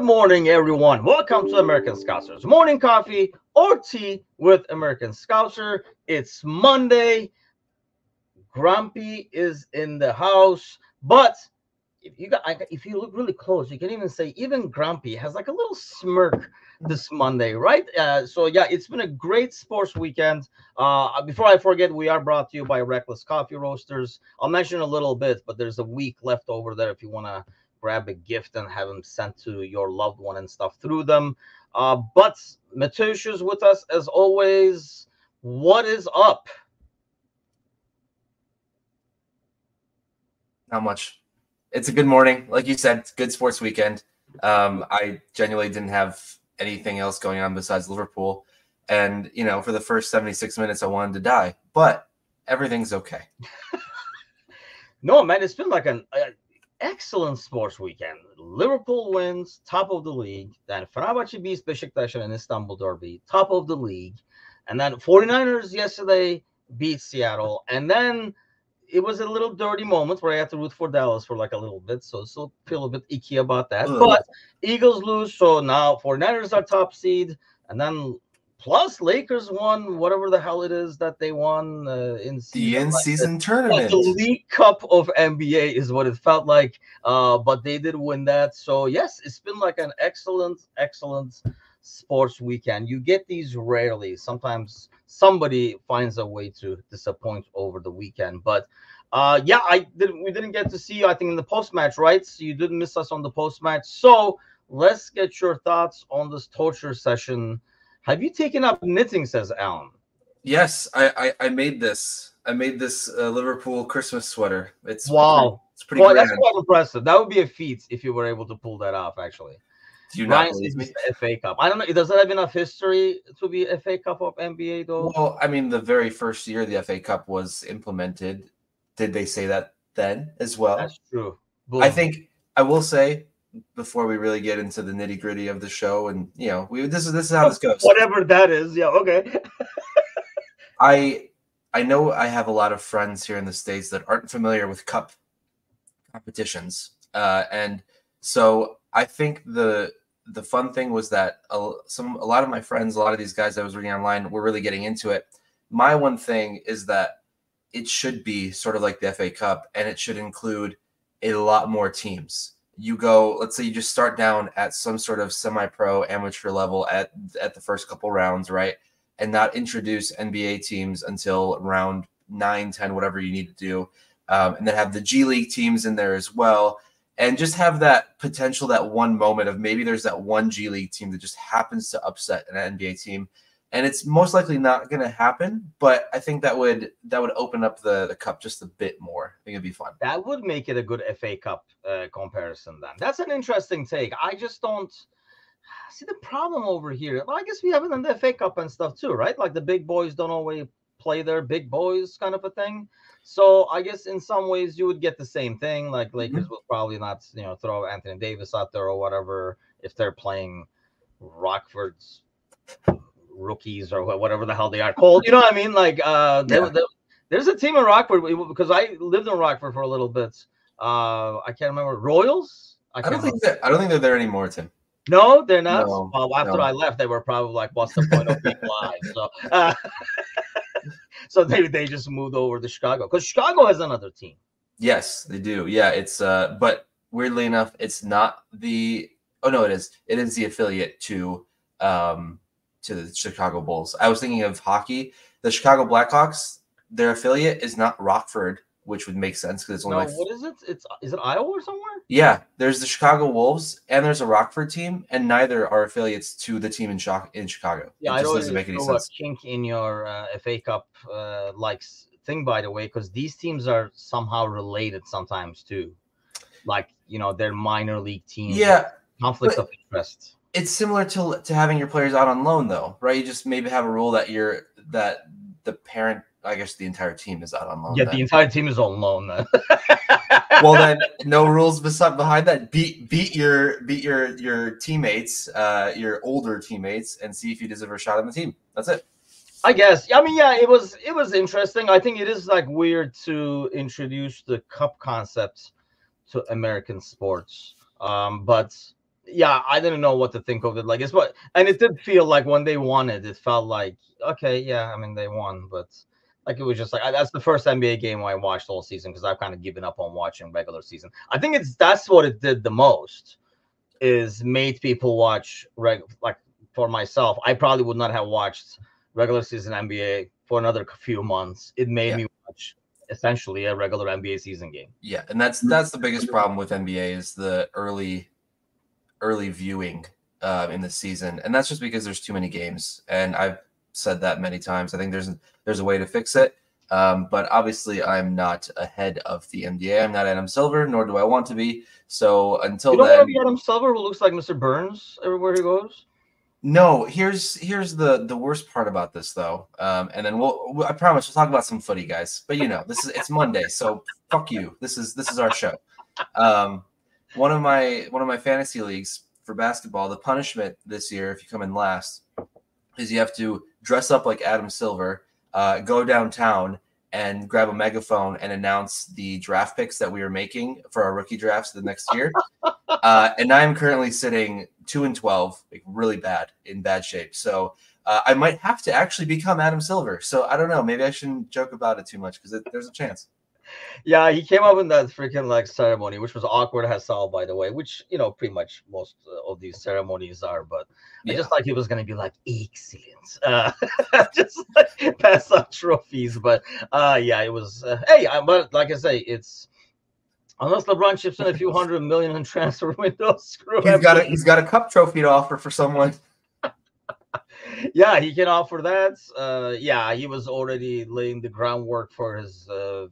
Good morning, everyone. Welcome to American Scousers Morning Coffee or Tea with American Scouser. It's Monday. Grumpy is in the house, but if you look really close, you can even say even Grumpy has like a little smirk this Monday, right? So yeah, it's been a great sports weekend. Before I forget, we are brought to you by Reckless Coffee Roasters. I'll mention a little bit, but there's a week left over there if you want to grab a gift and have them sent to your loved one and stuff through them. But Mateusz with us as always. What is up? Not much. It's a good morning. Like you said, it's a good sports weekend. I genuinely didn't have anything else going on besides Liverpool. And, for the first 76 minutes, I wanted to die. But everything's okay. No, man, it's been like an excellent sports weekend. Liverpool wins, top of the league. Then Fenerbahçe beats Beşiktaş in Istanbul Derby, top of the league. And then 49ers yesterday beat Seattle. And then it was a little dirty moment where I had to root for Dallas for like a little bit. So still feel a bit icky about that. Ugh. But Eagles lose. So now 49ers are top seed. And then plus Lakers won whatever the hell it is that they won in The in-season like tournament. the League Cup of NBA is what it felt like. But they did win that. So yes, it's been like an excellent sports weekend. You get these rarely. Sometimes somebody finds a way to disappoint over the weekend. But we didn't get to see you, I think, in the post-match, right? So you didn't miss us on the post-match. So let's get your thoughts on this torture session. Have you taken up knitting, says Alan? Yes, I made this. I made this Liverpool Christmas sweater. It's pretty well, grand. that's quite impressive. That would be a feat if you were able to pull that off, actually. Do you not believe me? The FA Cup. I don't know. Does that have enough history to be FA Cup of NBA, though? Well, I mean, the very first year the FA Cup was implemented, did they say that then as well? That's true. Boom. I think I will say before we really get into the nitty gritty of the show, and this is how this goes. Whatever that is, yeah, okay. I know I have a lot of friends here in the States that aren't familiar with cup competitions, and so I think the fun thing was that a lot of my friends, a lot of these guys I was reading online were really getting into it. My one thing is that it should be sort of like the FA Cup, and it should include a lot more teams. You go, let's say you just start down at some sort of semi-pro amateur level at the first couple rounds, right? And not introduce NBA teams until round 9, 10, whatever you need to do. And then have the G League teams in there as well. And just have that potential, that one moment of maybe there's that one G League team that just happens to upset an NBA team. And it's most likely not going to happen, but I think that would open up the cup just a bit more. I think it'd be fun. That would make it a good FA Cup comparison then. That's an interesting take. I just don't see the problem over here. Well, I guess we have it in the FA Cup and stuff too, right? Like the big boys don't always play their big boys kind of a thing. So I guess in some ways you would get the same thing. Like Lakers will probably not, throw Anthony Davis out there or whatever if they're playing Rockford's rookies or whatever the hell they are called. You know what I mean? Like there's a team in Rockford because I lived in Rockford for a little bit. I can't remember. Royals? I don't think they're there anymore, Tim. No, they're not. No, well, after I left, they were probably like, "What's the point of being alive?" So, so they just moved over to Chicago because Chicago has another team. Yes, they do. Yeah, it's but weirdly enough, it's not the. Oh no, it is. It is the affiliate to the Chicago Bulls. I was thinking of hockey. The Chicago Blackhawks, their affiliate is not Rockford, which would make sense because it's only. No, what is it? Is it Iowa or somewhere? Yeah, there's the Chicago Wolves and there's a Rockford team, and neither are affiliates to the team in Chicago. Yeah, it just doesn't make any sense. A kink in your FA Cup thing, by the way, because these teams are somehow related sometimes too, like they're minor league teams. Yeah, conflict of interest. It's similar to having your players out on loan, though, right? You just maybe have a rule that the parent, I guess, the entire team is out on loan. Yeah, the entire team is on loan. Then. Well, then no rules behind that. Beat your teammates, your older teammates, and see if you deserve a shot on the team. That's it. I guess. I mean, yeah, it was interesting. I think it is like weird to introduce the cup concept to American sports, but yeah, I didn't know what to think of it. Like it's what, and it did feel like when they won it, it felt like okay, yeah, I mean they won, but like it was just like that's the first NBA game I watched all season because I've kind of given up on watching regular season. I think that's what it did the most is made people watch like for myself. I probably would not have watched regular season NBA for another few months. It made Yeah. me watch essentially a regular NBA season game. Yeah, and that's the biggest problem with NBA is the early viewing in the season, and that's just because there's too many games. And I've said that many times. I think there's a way to fix it, but obviously I'm not ahead of the NBA. I'm not Adam Silver, nor do I want to be. So until You don't then, want to be Adam Silver, who looks like Mr. Burns everywhere he goes. no. Here's the worst part about this though, and then I promise we'll talk about some footy, guys. But it's Monday, so fuck you. This is our show. One of my fantasy leagues for basketball, the punishment this year, if you come in last, is you have to dress up like Adam Silver, go downtown and grab a megaphone and announce the draft picks that we are making for our rookie drafts the next year. And I am currently sitting 2-12, like really in bad shape. So I might have to actually become Adam Silver. So I don't know. Maybe I shouldn't joke about it too much because there's a chance. Yeah, he came up in that freaking like ceremony, which was awkward as hell, by the way. Which pretty much most of these ceremonies are. But I just thought he was gonna be like excellent, just like pass out trophies. But yeah, it was. Hey, but like I say, it's unless LeBron chips in a few $100 million in transfer window, screw him. He's got a cup trophy to offer for someone. Yeah, he can offer that. Yeah, he was already laying the groundwork for his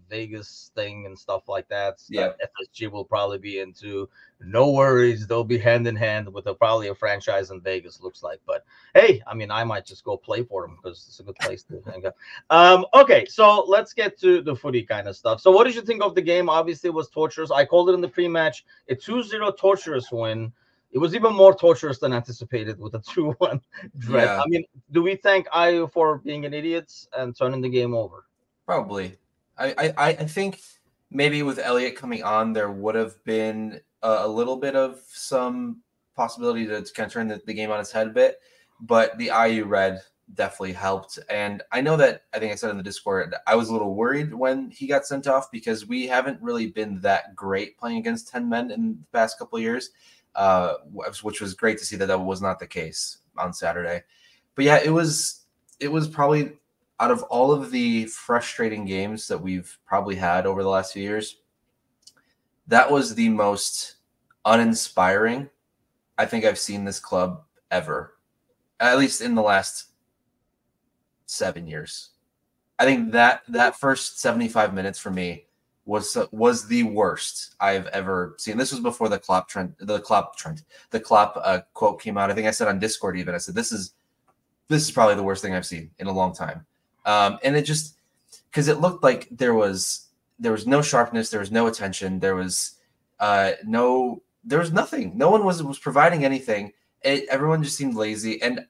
Vegas thing and stuff like that. Yeah, that FSG will probably be into. No worries, they'll be hand in hand with probably a franchise in Vegas. Looks like, but hey, I mean, I might just go play for him because it's a good place to hang out. Okay, so let's get to the footy kind of stuff. So, what did you think of the game? Obviously, it was torturous. I called it in the pre-match a 2-0 torturous win. It was even more torturous than anticipated with a 2-1 dread. Yeah. I mean, do we thank IU for being an idiot and turning the game over? Probably. I think maybe with Elliott coming on, there would have been a little bit of some possibility to kind of turn the game on its head a bit. But the IU red definitely helped. And I know that I think I said in the Discord, I was a little worried when he got sent off because we haven't really been that great playing against 10 men in the past couple of years. Which was great to see that was not the case on Saturday. But yeah, it was probably out of all of the frustrating games that we've probably had over the last few years, that was the most uninspiring I think I've seen this club ever, at least in the last 7 years. I think that first 75 minutes for me was the worst I've ever seen. This was before the Klopp quote came out. I think I said on Discord even, I said, this is probably the worst thing I've seen in a long time. And it just, because it looked like there was no sharpness, there was no attention, there was nothing. No one was providing anything. Everyone just seemed lazy. And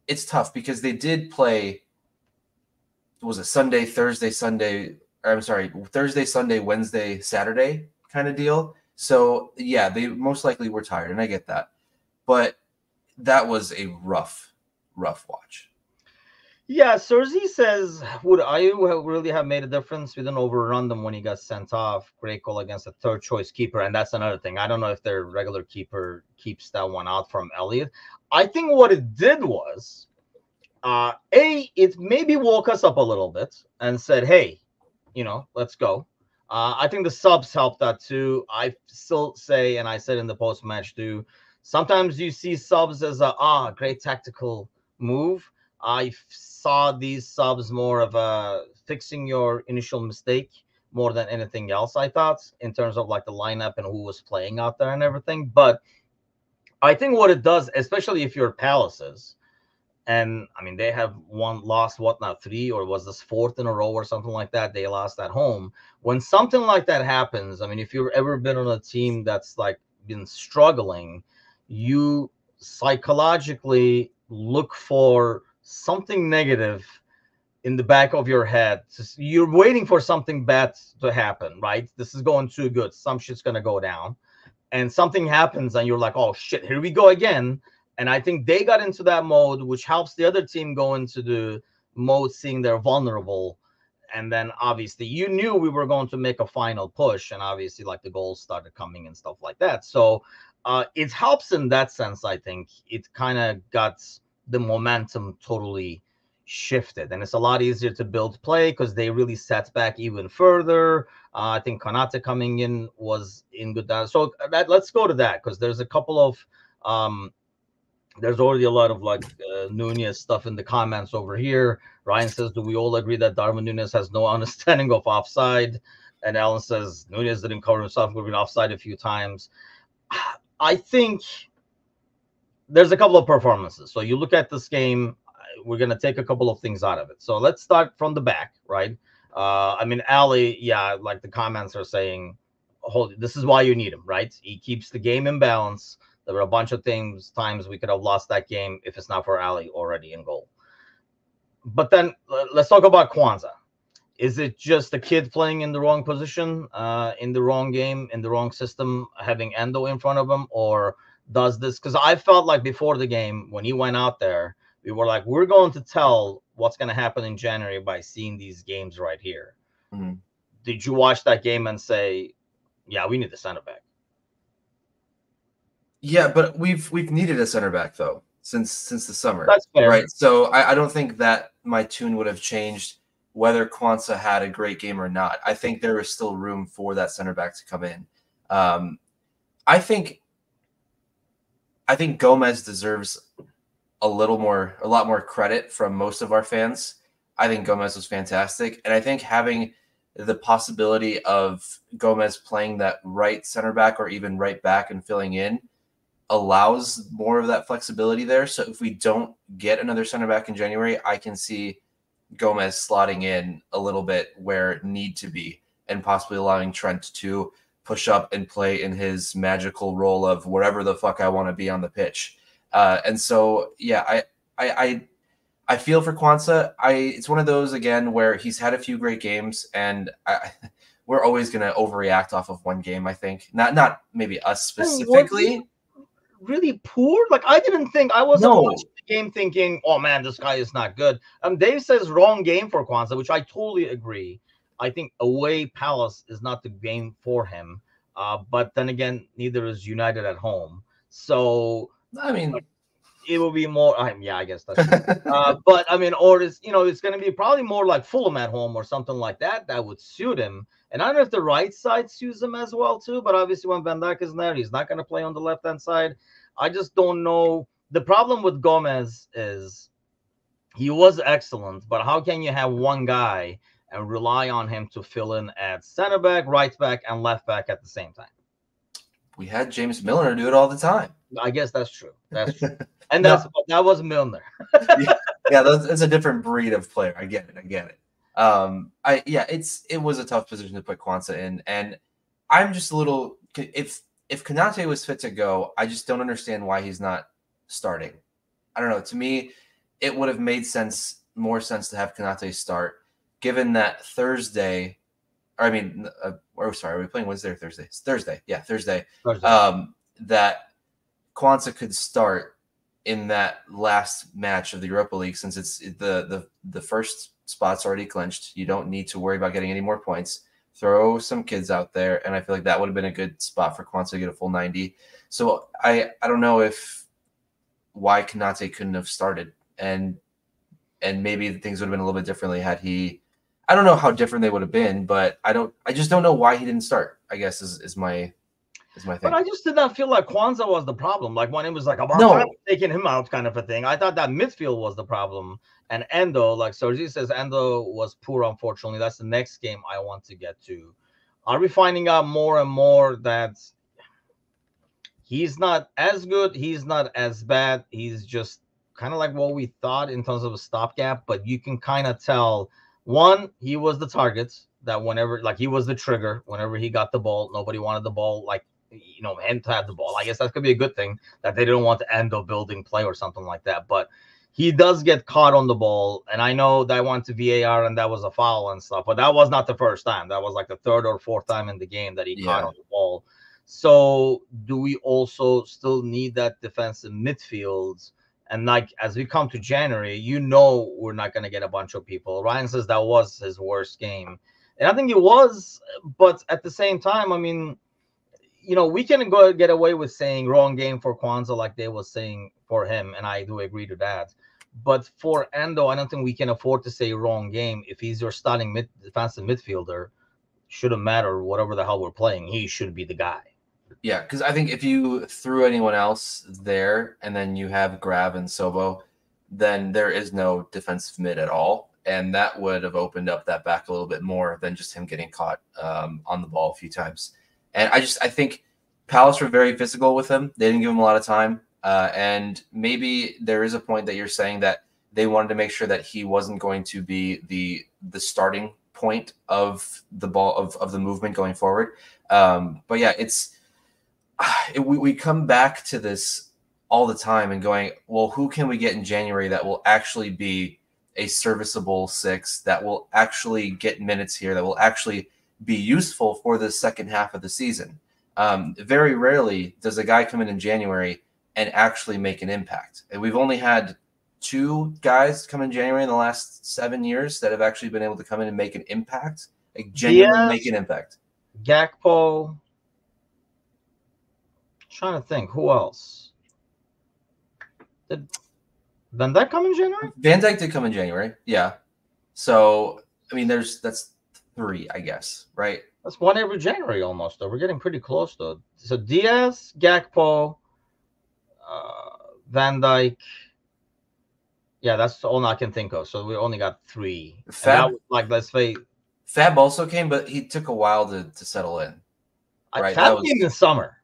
it's tough because they did play, was it Thursday, Sunday, Wednesday, Saturday kind of deal. So yeah, they most likely were tired, and I get that. But that was a rough watch. Yeah, Cersei says, would IU really have made a difference? We didn't overrun them when he got sent off. Great goal against a third choice keeper. And that's another thing. I don't know if their regular keeper keeps that one out from Elliott. I think what it did was, it maybe woke us up a little bit and said, hey, let's go. I think the subs helped that too. I still say, and I said in the post-match too, sometimes you see subs as a great tactical move. I saw these subs more of a fixing your initial mistake more than anything else, I thought, in terms of like the lineup and who was playing out there and everything. But I think what it does, especially if you're Palaces, and I mean, they have lost 3, or was this 4th in a row or something like that? They lost at home. When something like that happens, I mean, if you've ever been on a team that's like been struggling, you psychologically look for something negative in the back of your head. You're waiting for something bad to happen, right? This is going too good. Some shit's going to go down. and something happens and you're like, oh shit, here we go again. And I think they got into that mode, which helps the other team go into the mode seeing they're vulnerable. And then obviously you knew we were going to make a final push, and obviously like the goals started coming and stuff like that. So it helps in that sense. I think it kind of got the momentum totally shifted, and it's a lot easier to build play because they really set back even further. I think Konate coming in was in good down. So let's go to that, because there's a couple of there's already a lot of like Nunez stuff in the comments over here. Ryan says, do we all agree that Darwin Nunez has no understanding of offside? And Alan says Nunez didn't cover himself moving offside a few times. I think there's a couple of performances. So you look at this game, we're going to take a couple of things out of it. So let's start from the back, right? I mean, Ali, yeah, like the comments are saying, this is why you need him, right? He keeps the game in balance. There were a bunch of times we could have lost that game if it's not for Ali already in goal. But then let's talk about Kwanzaa. Is it just a kid playing in the wrong position, in the wrong game, in the wrong system, having Endo in front of him? Or does this, because I felt like before the game, when he went out there, we were like, we're going to tell what's going to happen in January by seeing these games right here. Mm-hmm. Did you watch that game and say, yeah, we need a center back? Yeah, but we've needed a center back though since the summer. That's fair, right? So I don't think that my tune would have changed whether Kwanzaa had a great game or not. I think there was still room for that center back to come in. I think Gomez deserves a lot more credit from most of our fans. I think Gomez was fantastic, and I think having the possibility of Gomez playing that right center back or even right back and filling in allows more of that flexibility there. So if we don't get another center back in January, I can see Gomez slotting in a little bit where need to be, and possibly allowing Trent to push up and play in his magical role of wherever the fuck I want to be on the pitch. And so, yeah, I feel for Kwanzaa. It's one of those, again, where he's had a few great games, and we're always going to overreact off of one game, I think. Not maybe us specifically. Really poor? Like, I wasn't watching the game thinking, oh man, this guy is not good. Dave says wrong game for Kwanzaa, which I totally agree. I think away Palace is not the game for him. But then again, neither is United at home. So I mean, it will be more. Yeah, I guess that's true. But I mean, or it's going to be probably more like Fulham at home or something like that. That would suit him. And I don't know if the right side suits him as well too. But obviously, when Van Dijk isn't there, he's not going to play on the left hand side. I just don't know. The problem with Gomez is he was excellent, but how can you have one guy and rely on him to fill in at center back, right back, and left back at the same time? We had James Milner do it all the time. I guess that's true. That's true. And that was Milner. yeah, that's a different breed of player. I get it. It was a tough position to put Kwanzaa in, and I'm just a little if Konate was fit to go, I just don't understand why he's not starting. I don't know. To me, it would have made more sense to have Konate start, given that Thursday. Or I mean, sorry, are we playing Wednesday or Thursday? It's Thursday. Yeah, Thursday. That Kwanzaa could start in that last match of the Europa League, since it's the first spot's already clinched. You don't need to worry about getting any more points. Throw some kids out there, and I feel like that would have been a good spot for Kwanzaa to get a full 90. So I don't know why Konate couldn't have started, and maybe things would have been a little bit differently had he. I don't know how different they would have been, but I just don't know why he didn't start, I guess is my thing. But I just did not feel like Kwanzaa was the problem. Like when it was like about taking him out kind of a thing. I thought that midfield was the problem. And Endo, like Sergi says, Endo was poor, unfortunately. That's the next game I want to get to. Are we finding out more and more that he's not as good, he's not as bad, he's just kind of like what we thought in terms of a stopgap, but you can kind of tell, one, he was the target that whenever, like he was the trigger, whenever he got the ball, nobody wanted the ball, like, him to have the ball. I guess that could be a good thing that they didn't want to end up building play or something like that, but he does get caught on the ball, and I know that I went to VAR and that was a foul and stuff, but that was not the first time. That was like the third or fourth time in the game that he caught on the ball. So do we also still need that defensive midfield? And like as we come to January, we're not going to get a bunch of people. Ryan says that was his worst game, and I think it was. But at the same time, I mean, we can go get away with saying wrong game for Kwanzaa, like they was saying for him, and I do agree to that. But for Endo, I don't think we can afford to say wrong game. If he's your starting defensive midfielder, shouldn't matter whatever the hell we're playing. He should be the guy. Yeah, because I think if you threw anyone else there and then you have Grab and Sobo, then there is no defensive mid at all. And that would have opened up that back a little bit more than just him getting caught on the ball a few times. And I think Palace were very physical with him. They didn't give him a lot of time. And maybe there is a point that you're saying that they wanted to make sure that he wasn't going to be the starting point of the ball of the movement going forward. But yeah, we come back to this all the time and going, well, who can we get in January that will actually be a serviceable 6, that will actually get minutes here, that will actually be useful for the second half of the season? Very rarely does a guy come in January and actually make an impact. And we've only had 2 guys come in January in the last 7 years that have actually been able to come in and make an impact, like genuinely make an impact. Gakpo. Trying to think who else. Did Van Dijk come in January? Van Dijk did come in January, yeah. So I mean, that's 3, I guess, right? That's 1 every January almost. Though we're getting pretty close though. So Diaz, Gakpo, Van Dijk. Yeah, that's all I can think of. So we only got 3. Fab, let's say Fab also came, but he took a while to settle in. Right, Fab came in summer.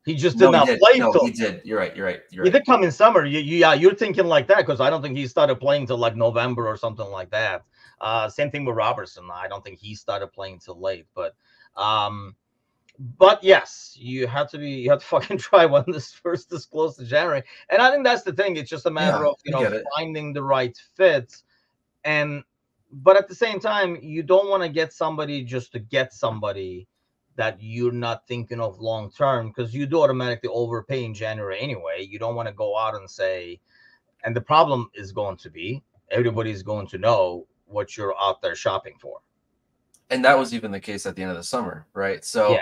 He just did not play. No, he did. You're right. He did come in summer. You're thinking like that because I don't think he started playing till like November or something like that. Same thing with Robertson. I don't think he started playing till late. But yes, you have to fucking try when this close to January. And I think that's the thing. It's just a matter of finding the right fit. But at the same time, you don't want to get somebody just to get somebody that you're not thinking of long term, because you do automatically overpay in January anyway. You don't want to go out and say, and the problem is going to be everybody's going to know what you're out there shopping for. And that was even the case at the end of the summer, right? So,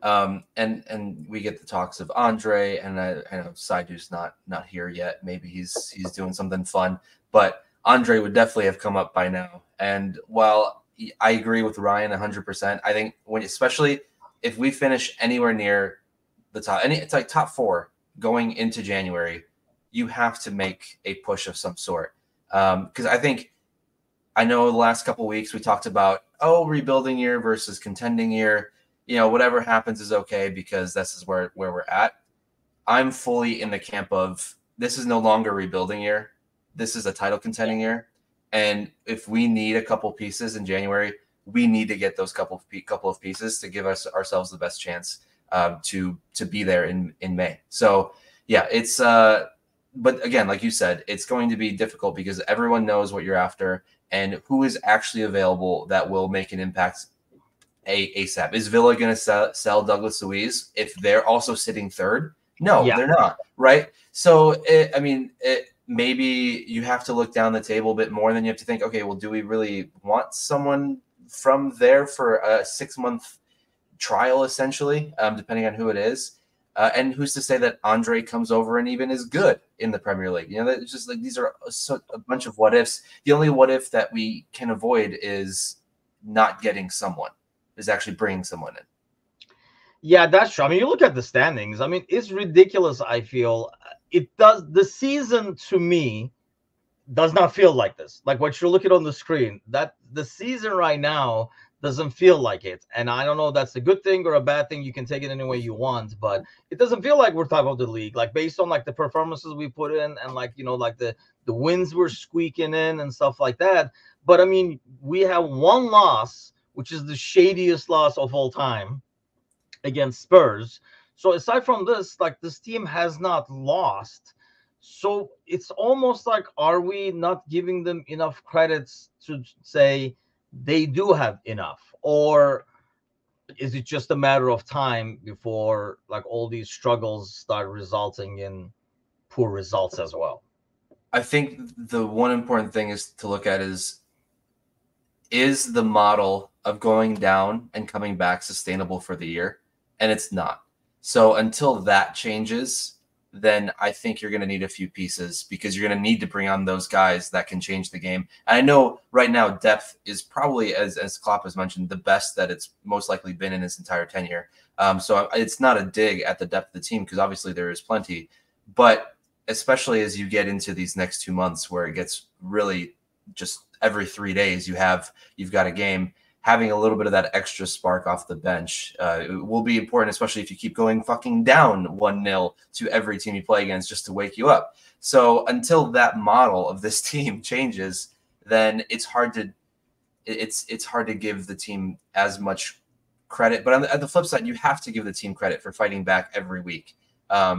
and we get the talks of Andre, and I know Saidu's not here yet. Maybe he's doing something fun, but Andre would definitely have come up by now. And while I agree with Ryan 100%, I think especially if we finish anywhere near the top, it's like top 4 going into January, you have to make a push of some sort. Because I know the last couple of weeks we talked about, rebuilding year versus contending year. Whatever happens is okay because this is where we're at. I'm fully in the camp of this is no longer rebuilding year. This is a title contending year. And if we need a couple pieces in January, we need to get those couple of pieces to give ourselves the best chance to be there in May. So yeah, it's but again, like you said, it's going to be difficult because everyone knows what you're after and who is actually available that will make an impact ASAP. Is Villa going to sell Douglas Luiz if they're also sitting 3rd? No, they're not, right? So maybe you have to look down the table a bit more, than you have to think, okay, well, do we really want someone from there for a 6-month trial, essentially, depending on who it is? And who's to say that Andre comes over and even is good in the Premier League? It's just like these are a bunch of what ifs. The only what if that we can avoid is not getting someone, is actually bringing someone in. Yeah, that's true. I mean, you look at the standings. I mean, it's ridiculous. I feel the season to me does not feel like this. Like what you're looking on the screen, that the season right now doesn't feel like it. And I don't know if that's a good thing or a bad thing. You can take it any way you want, but it doesn't feel like we're top of the league. Like based on like the performances we put in and like, like the wins we're squeaking in and stuff like that. But I mean, we have 1 loss, which is the shadiest loss of all time against Spurs. So aside from this, like this team has not lost. So it's almost like, are we not giving them enough credits to say they do have enough? Or is it just a matter of time before like all these struggles start resulting in poor results as well? I think the one important thing is to look at is the model of going down and coming back sustainable for the year? And it's not. So until that changes, then I think you're going to need a few pieces because you're going to need to bring on those guys that can change the game. And I know right now depth is probably, as Klopp has mentioned, the best that it's most likely been in his entire tenure. So it's not a dig at the depth of the team because obviously there is plenty. But especially as you get into these next 2 months where it gets really just every 3 days you've got a game, having a little bit of that extra spark off the bench will be important, especially if you keep going fucking down 1-0 to every team you play against just to wake you up. So until that model of this team changes, then it's hard to give the team as much credit. But on the flip side, you have to give the team credit for fighting back every week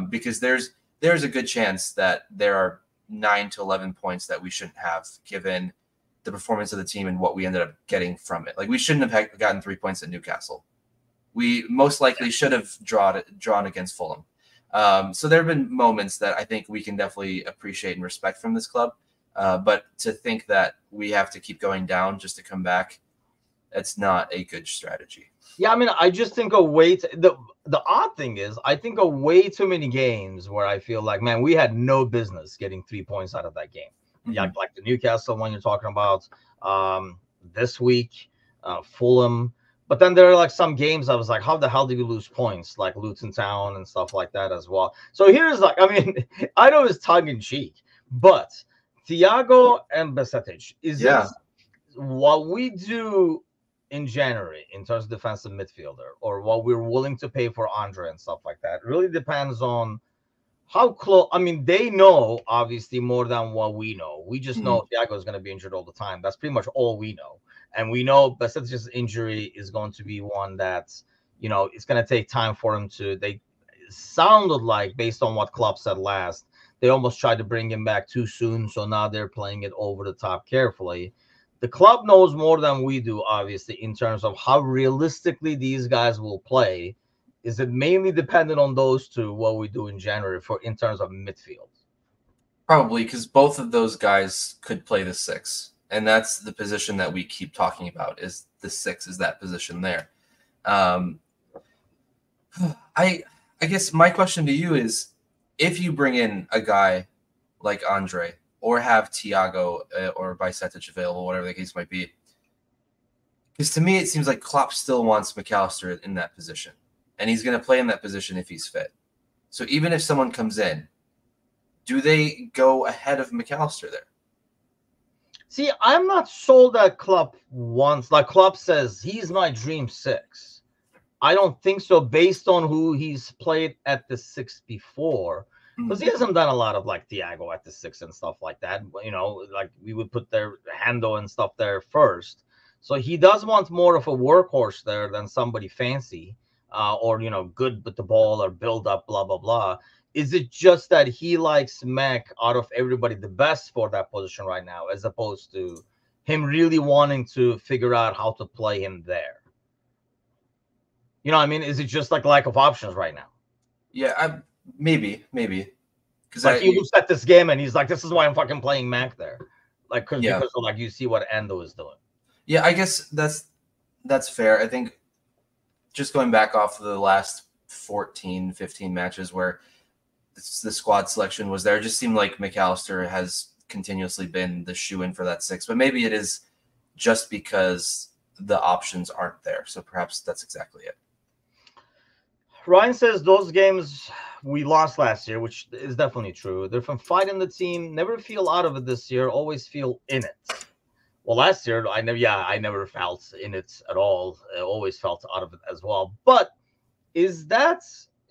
because there's a good chance that there are 9 to 11 points that we shouldn't have given the performance of the team and what we ended up getting from it. Like we shouldn't have gotten 3 points at Newcastle. We most likely should have drawn against Fulham. So there have been moments that I think we can definitely appreciate and respect from this club. But to think that we have to keep going down just to come back, it's not a good strategy. Yeah, I mean, I just think the odd thing is I think of way too many games where I feel like, man, we had no business getting 3 points out of that game. Yeah, like the Newcastle one you're talking about this week, Fulham. But then there are like some games I was like, how the hell do you lose points? Like Luton Town and stuff like that as well. So here's like, I mean, I know it's tongue in cheek, but Thiago and Besetic, is this what we do in January in terms of defensive midfielder or what we're willing to pay for Andre and stuff like that? Really depends on how close. I mean, they know obviously more than what we know. We just know Thiago is going to be injured all the time. That's pretty much all we know. And we know Besetic's injury is going to be one that's, it's going to take time for him to. They sounded like, based on what Klopp said last, they almost tried to bring him back too soon. So now they're playing it over the top carefully. The club knows more than we do, obviously, in terms of how realistically these guys will play. Is it mainly dependent on those two, what we do in January in terms of midfield? Probably, because both of those guys could play the 6. And that's the position that we keep talking about, is the 6 is that position there. I guess my question to you is, if you bring in a guy like Andre or have Thiago or Bicetic available, whatever the case might be, because to me it seems like Klopp still wants McAllister in that position. And he's going to play in that position if he's fit. So even if someone comes in, do they go ahead of McAllister there? See, I'm not sold that Klopp wants, like Klopp says, he's my dream 6. I don't think so based on who he's played at the 6 before. Because he hasn't done a lot of like Thiago at the 6 and stuff like that. Like we would put their Hando and stuff there first. So he does want more of a workhorse there than somebody fancy. Or good with the ball or build up, blah blah blah. Is it just that he likes Mac out of everybody the best for that position right now, as opposed to him really wanting to figure out how to play him there? You know what I mean? Is it just like lack of options right now? Yeah, maybe. Because like he looks at this game and he's like, this is why I'm fucking playing Mac there. Like because of, like you see what Endo is doing. Yeah, I guess that's fair. I think just going back off of the last 14, 15 matches where the squad selection was there, it just seemed like McAllister has continuously been the shoe-in for that 6. But maybe it is just because the options aren't there. So perhaps that's exactly it. Ryan says those games we lost last year, which is definitely true. They're from fighting the team, never feel out of it this year, always feel in it. Well, last year, I never felt in it at all. I always felt out of it as well. But is that,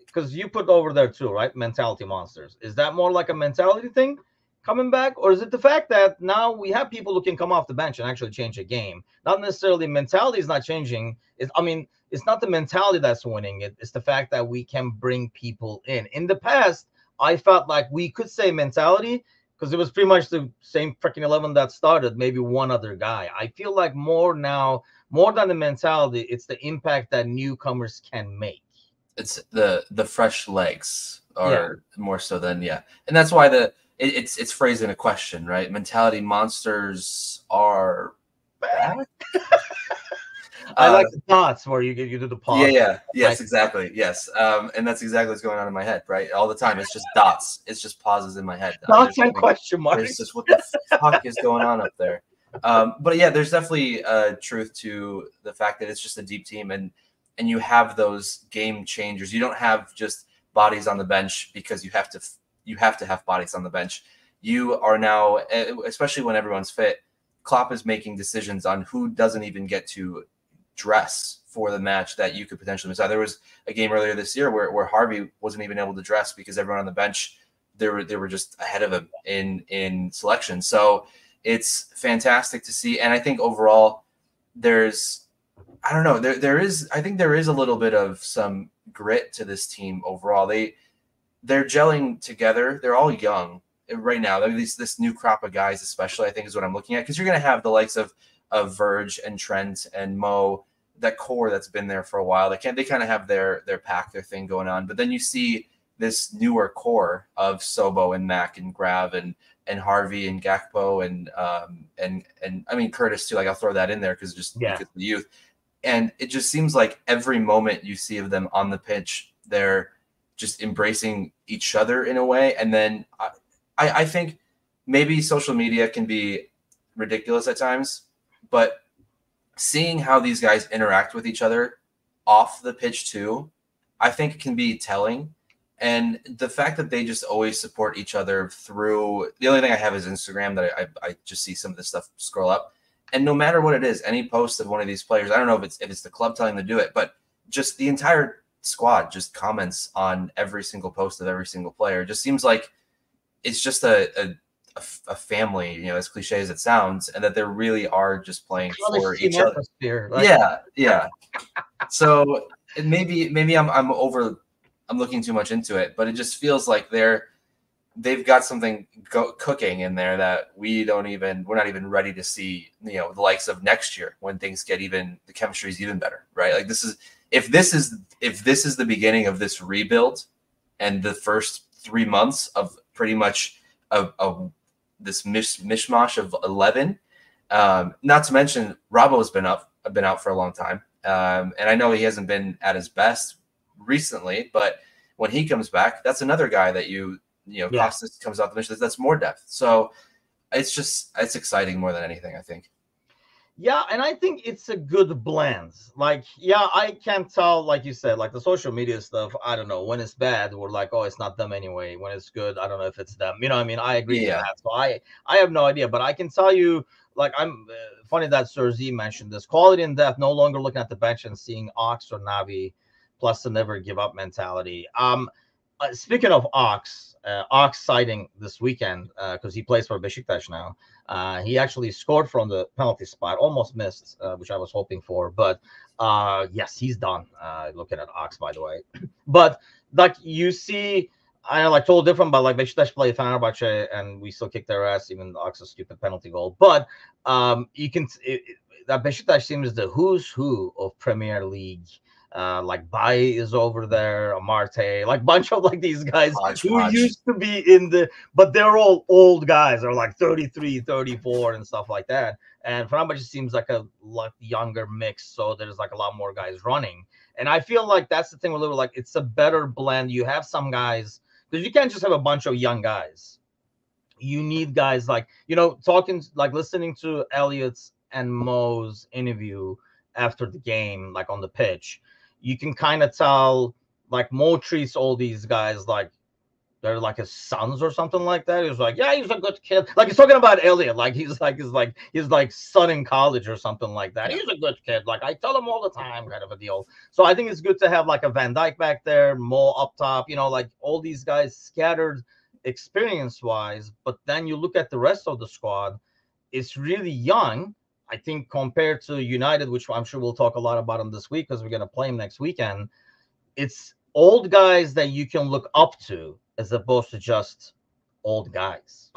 because you put over there too, right? Mentality monsters. Is that more like a mentality thing coming back? Or is it the fact that now we have people who can come off the bench and actually change a game? Not necessarily mentality is not changing. It's not the mentality that's winning. It's the fact that we can bring people in. In the past, I felt like we could say mentality, because it was pretty much the same freaking 11 that started, maybe one other guy. I feel like more now more than the mentality, it's the impact that newcomers can make. It's the fresh legs Yeah. are more so than and that's why it's phrased in a question, right? Mentality monsters are back. I like the dots where you do the pause. Yes, exactly, yes. And that's exactly what's going on in my head, right? All the time, it's just dots. It's just pauses in my head. Dots and question There's marks. just what the fuck is going on up there. But yeah, there's definitely truth to the fact that it's just a deep team, and you have those game changers. You don't have just bodies on the bench because you have to have bodies on the bench. You are now, especially when everyone's fit, Klopp is making decisions on who doesn't even get to dress for the match that you could potentially miss out. There was a game earlier this year where Harvey wasn't even able to dress because everyone on the bench, they were just ahead of him in selection. So it's fantastic to see. And I think overall I don't know, I think there is a little bit of some grit to this team overall. They're gelling together. They're all young right now. This new crop of guys, especially, I think is what I'm looking at, because you're going to have the likes of Verge and Trent and Mo, that core that's been there for a while. They kind of have their pack, their thing going on. But then you see this newer core of Sobo and Mac and Grav and Harvey and Gakpo and I mean Curtis too. Like, I'll throw that in there because of the youth. And it just seems like every moment you see of them on the pitch, they're just embracing each other in a way. And then I think maybe social media can be ridiculous at times, but seeing how these guys interact with each other off the pitch too, I think can be telling. And the fact that they just always support each other through, the only thing I have is Instagram, that I just see some of this stuff scroll up. And no matter what it is, any post of one of these players, I don't know if it's the club telling them to do it, but just the entire squad just comments on every single post of every single player. It just seems like it's just a family, you know, as cliche as it sounds, and that they really are just playing for each other. Yeah. So maybe I'm looking too much into it, but it just feels like they've got something cooking in there that we're not even ready to see, you know, the likes of next year when things get the chemistry is even better, right? Like, if this is the beginning of this rebuild and the first 3 months of pretty much of this mishmash of 11, not to mention Robbo's been out for a long time, and I know he hasn't been at his best recently, but when he comes back, that's another guy that Costas comes out the mission, that's more depth. So it's exciting more than anything, I think. Yeah, and I think it's a good blend. Like, I can tell, like you said, like the social media stuff, I don't know. When it's bad, we're like, oh, it's not them anyway. When it's good, I don't know if it's them. You know what I mean? I agree to that. So I have no idea. But I can tell you, like, I'm funny that Sir Z mentioned this. Quality and depth, no longer looking at the bench and seeing Ox or Navi, plus the never give up mentality. Speaking of Ox sighting this weekend, because he plays for Besiktas now. He actually scored from the penalty spot, almost missed, which I was hoping for. But yes, he's done. Looking at Ox, by the way. But like you see, I know, like, totally different, but like Besiktas play Fenerbahce and we still kick their ass, even Ox's stupid penalty goal. But you can that Besiktas seems the who's who of Premier League. Like Bai is over there, Amarte, like bunch of like these guys who used to be but they're all old guys. They're like 33, 34 and stuff like that. And Fenerbahce seems like a younger mix, so there's like a lot more guys running. And I feel like that's the thing with Liverpool, like it's a better blend. You have some guys, because you can't just have a bunch of young guys. You need guys like, listening to Elliot's and Mo's interview after the game, like on the pitch. You can kind of tell, like, Mo treats all these guys like they're like his sons or something like that. He was like, yeah, he's a good kid. Like, he's talking about Elliot, like he's like son in college or something like that. He's a good kid. Like, I tell him all the time, kind of a deal. So I think it's good to have like a Van Dijk back there, Mo up top, like all these guys scattered experience-wise. But then you look at the rest of the squad, it's really young. I think compared to United, which I'm sure we'll talk a lot about them this week because we're going to play them next weekend, it's old guys that you can look up to as opposed to just old guys.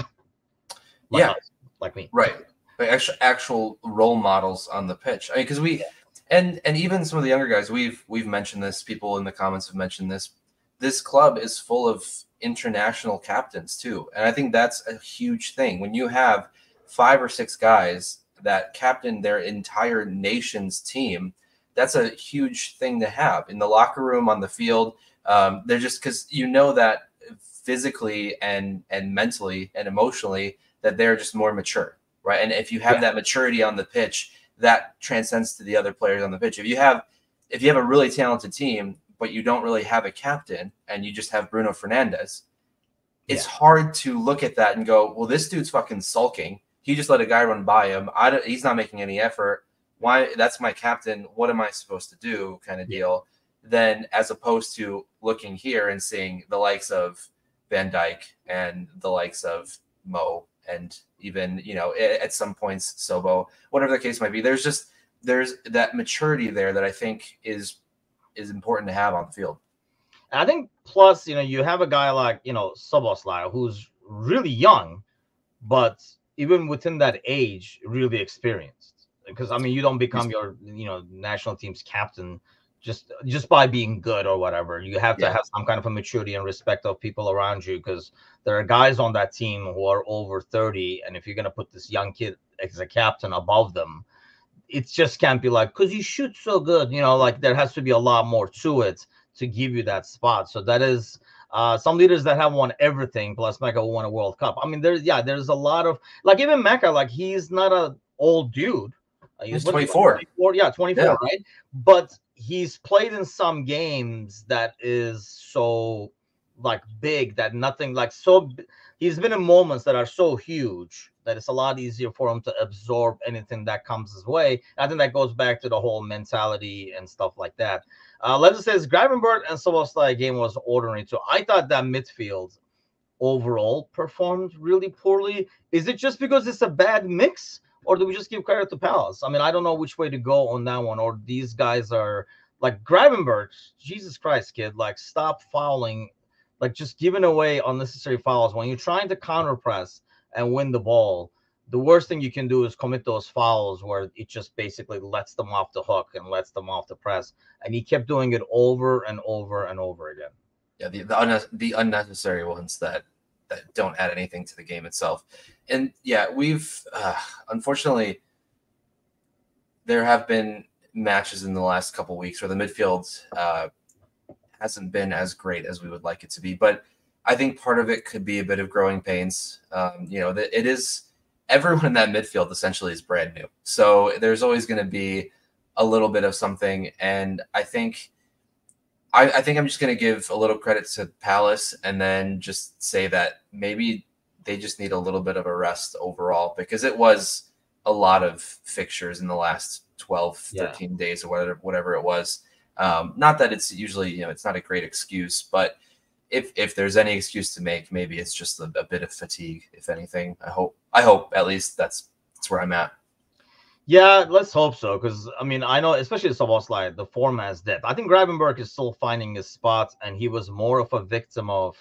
Like me. Right. like actual role models on the pitch. I mean, because we and even some of the younger guys, we've mentioned this. People in the comments have mentioned this. This club is full of international captains too, and I think that's a huge thing. When you have 5 or 6 guys that captain their entire nation's team, that's a huge thing to have in the locker room, on the field. They're just, because you know that physically and mentally and emotionally that they're just more mature, right? And if you have that maturity on the pitch, that transcends to the other players on the pitch. If you have a really talented team, but you don't really have a captain and you just have Bruno Fernandes, it's hard to look at that and go, well, this dude's fucking sulking. He just let a guy run by him. He's not making any effort. Why? That's my captain. What am I supposed to do? Kind of deal. Then, as opposed to looking here and seeing the likes of Van Dijk and the likes of Mo, and even, at some points Sobo, whatever the case might be. There's that maturity there that I think is important to have on the field. I think plus, you have a guy like, Szoboszlai, who's really young, but even within that age, really experienced. Because, you don't become your, national team's captain just by being good or whatever. You have to have some kind of a maturity and respect of people around you, because there are guys on that team who are over 30. And if you're going to put this young kid as a captain above them, it just can't be like, because you shoot so good, like there has to be a lot more to it to give you that spot. So that is some leaders that have won everything, plus Mecca won a World Cup. There's a lot of, like, even Mecca, like, he's not an old dude. He's 24. 24, right? But he's played in some games that is so, like, big that nothing, like, so he's been in moments that are so huge that it's a lot easier for him to absorb anything that comes his way. I think that goes back to the whole mentality and stuff like that. Leza says Gravenberch and Szoboszlai game was ordinary too. I thought that midfield overall performed really poorly. Is it just because it's a bad mix, or do we just give credit to Palace? I don't know which way to go on that one. Or these guys are like Gravenberch. Jesus Christ, kid! Like, stop fouling. Like, just giving away unnecessary fouls when you're trying to counter press and win the ball. The worst thing you can do is commit those fouls where it just basically lets them off the hook and lets them off the press. And he kept doing it over and over and over again. Yeah, the unnecessary ones that don't add anything to the game itself. And we've unfortunately, there have been matches in the last couple of weeks where the midfield hasn't been as great as we would like it to be. But I think part of it could be a bit of growing pains. That it is, everyone in that midfield essentially is brand new. So there's always going to be a little bit of something. And I think I'm just going to give a little credit to Palace and then just say that maybe they just need a little bit of a rest overall, because it was a lot of fixtures in the last 12, 13 days or whatever it was. Not that it's usually, it's not a great excuse, but if there's any excuse to make, maybe it's just a bit of fatigue, if anything. I hope at least that's where I'm at. Yeah, let's hope so, because I know, especially Szoboszlai, the form has depth. I think Gravenberch is still finding his spot, and he was more of a victim of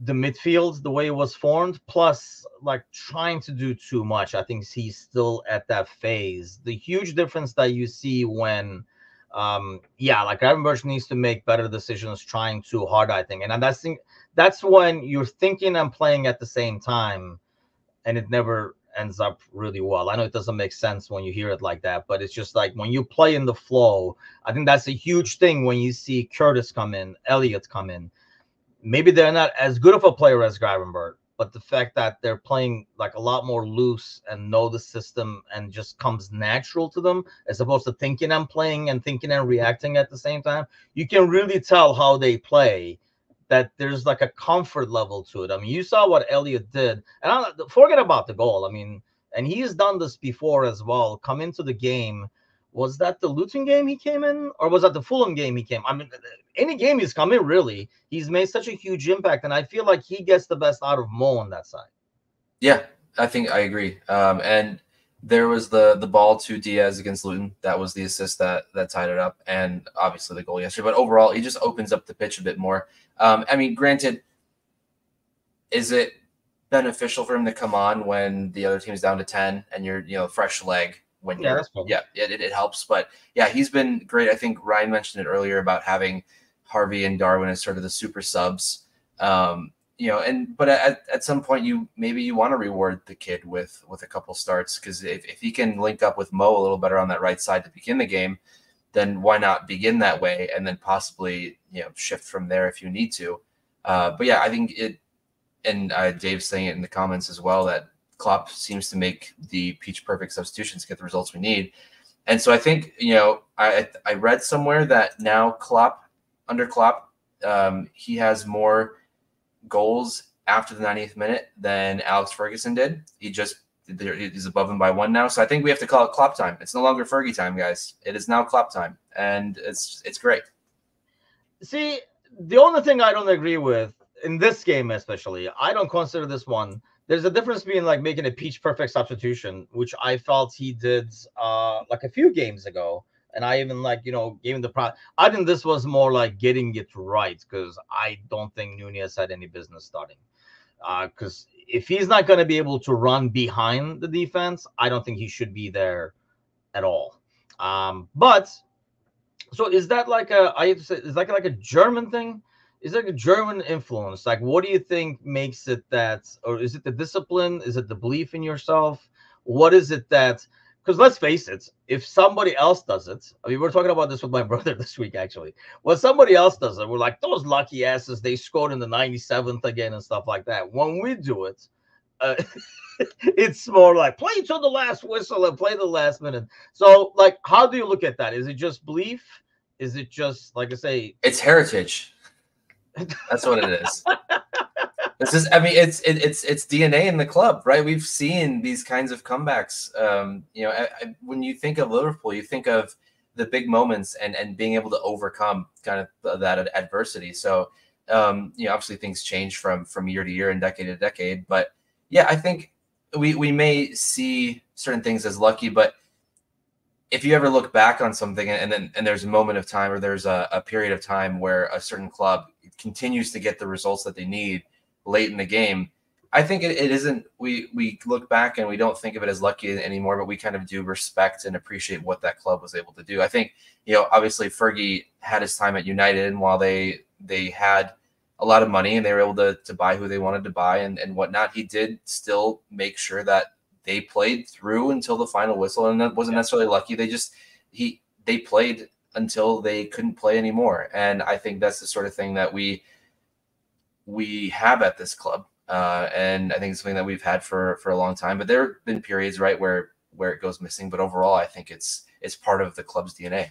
the midfield, the way it was formed, plus like trying to do too much. I think he's still at that phase. The huge difference that you see when like Gravenberch needs to make better decisions trying too hard, I think. And that's when you're thinking and playing at the same time, and it never ends up really well. I know it doesn't make sense when you hear it like that, but it's just like when you play in the flow, I think that's a huge thing when you see Curtis come in, Elliott come in. Maybe they're not as good of a player as Gravenberch, but the fact that they're playing like a lot more loose and know the system and just comes natural to them, as opposed to thinking and playing and thinking and reacting at the same time, you can really tell how they play, that there's like a comfort level to it. You saw what Elliott did, and forget about the goal. And he's done this before as well. Come into the game. Was that the Luton game he came in, or was that the Fulham game he came? Any game he's come in, really, he's made such a huge impact, and I feel like he gets the best out of Mo on that side. Yeah, I think I agree. And there was the ball to Diaz against Luton. That was the assist that tied it up, and obviously the goal yesterday. But overall, he just opens up the pitch a bit more. Granted, is it beneficial for him to come on when the other team's down to 10 and you're, fresh leg when you're, it helps. But yeah, he's been great. I think Ryan mentioned it earlier about having Harvey and Darwin as sort of the super subs. But at some point you want to reward the kid with a couple starts, because if he can link up with Mo a little better on that right side to begin the game, then why not begin that way and then possibly shift from there if you need to. But yeah, I think it, and Dave's saying it in the comments as well, that Klopp seems to make the peach perfect substitutions to get the results we need. And so I think, I read somewhere that now under Klopp, he has more goals after the 90th minute than Alex Ferguson did. He's above him by 1 now. So I think we have to call it Klopp time. It's no longer Fergie time, guys. It is now Klopp time. And it's great. See, the only thing I don't agree with in this game, especially, I don't consider this one. There's a difference between like making a peach perfect substitution, which I felt he did like a few games ago. And I even gave him the pro. I think this was more like getting it right, because I don't think Nunez had any business starting. Because if he's not going to be able to run behind the defense, I don't think he should be there at all. But so is that like is that like a German thing? Is it like a German influence? Like, what do you think makes it that, or is it the discipline? Is it the belief in yourself? What is it that? Because let's face it, if somebody else does it, I mean, we're talking about this with my brother this week, actually. When somebody else does it, we're like, those lucky asses, they scored in the 97th again and stuff like that. When we do it, it's more like play to the last whistle and play the last minute. So, like, how do you look at that? Is it just belief? Is it just, like I say, it's heritage? That's what it is. This is, I mean, it's DNA in the club, right? We've seen these kinds of comebacks. When you think of Liverpool, you think of the big moments and being able to overcome kind of that adversity. So, obviously things change from year to year and decade to decade. But yeah, I think we may see certain things as lucky, but if you ever look back on something and there's a moment of time, or there's a period of time where a certain club continues to get the results that they need late in the game, I think it isn't, we look back and we don't think of it as lucky anymore, but we kind of do respect and appreciate what that club was able to do. I think, obviously Fergie had his time at United, and while they had a lot of money and they were able to buy who they wanted to buy and whatnot, he did still make sure that they played through until the final whistle, and that wasn't necessarily lucky. They played until they couldn't play anymore. And I think that's the sort of thing that we have at this club. And I think it's something that we've had for a long time, but there have been periods, right, where it goes missing. But overall, I think it's part of the club's DNA.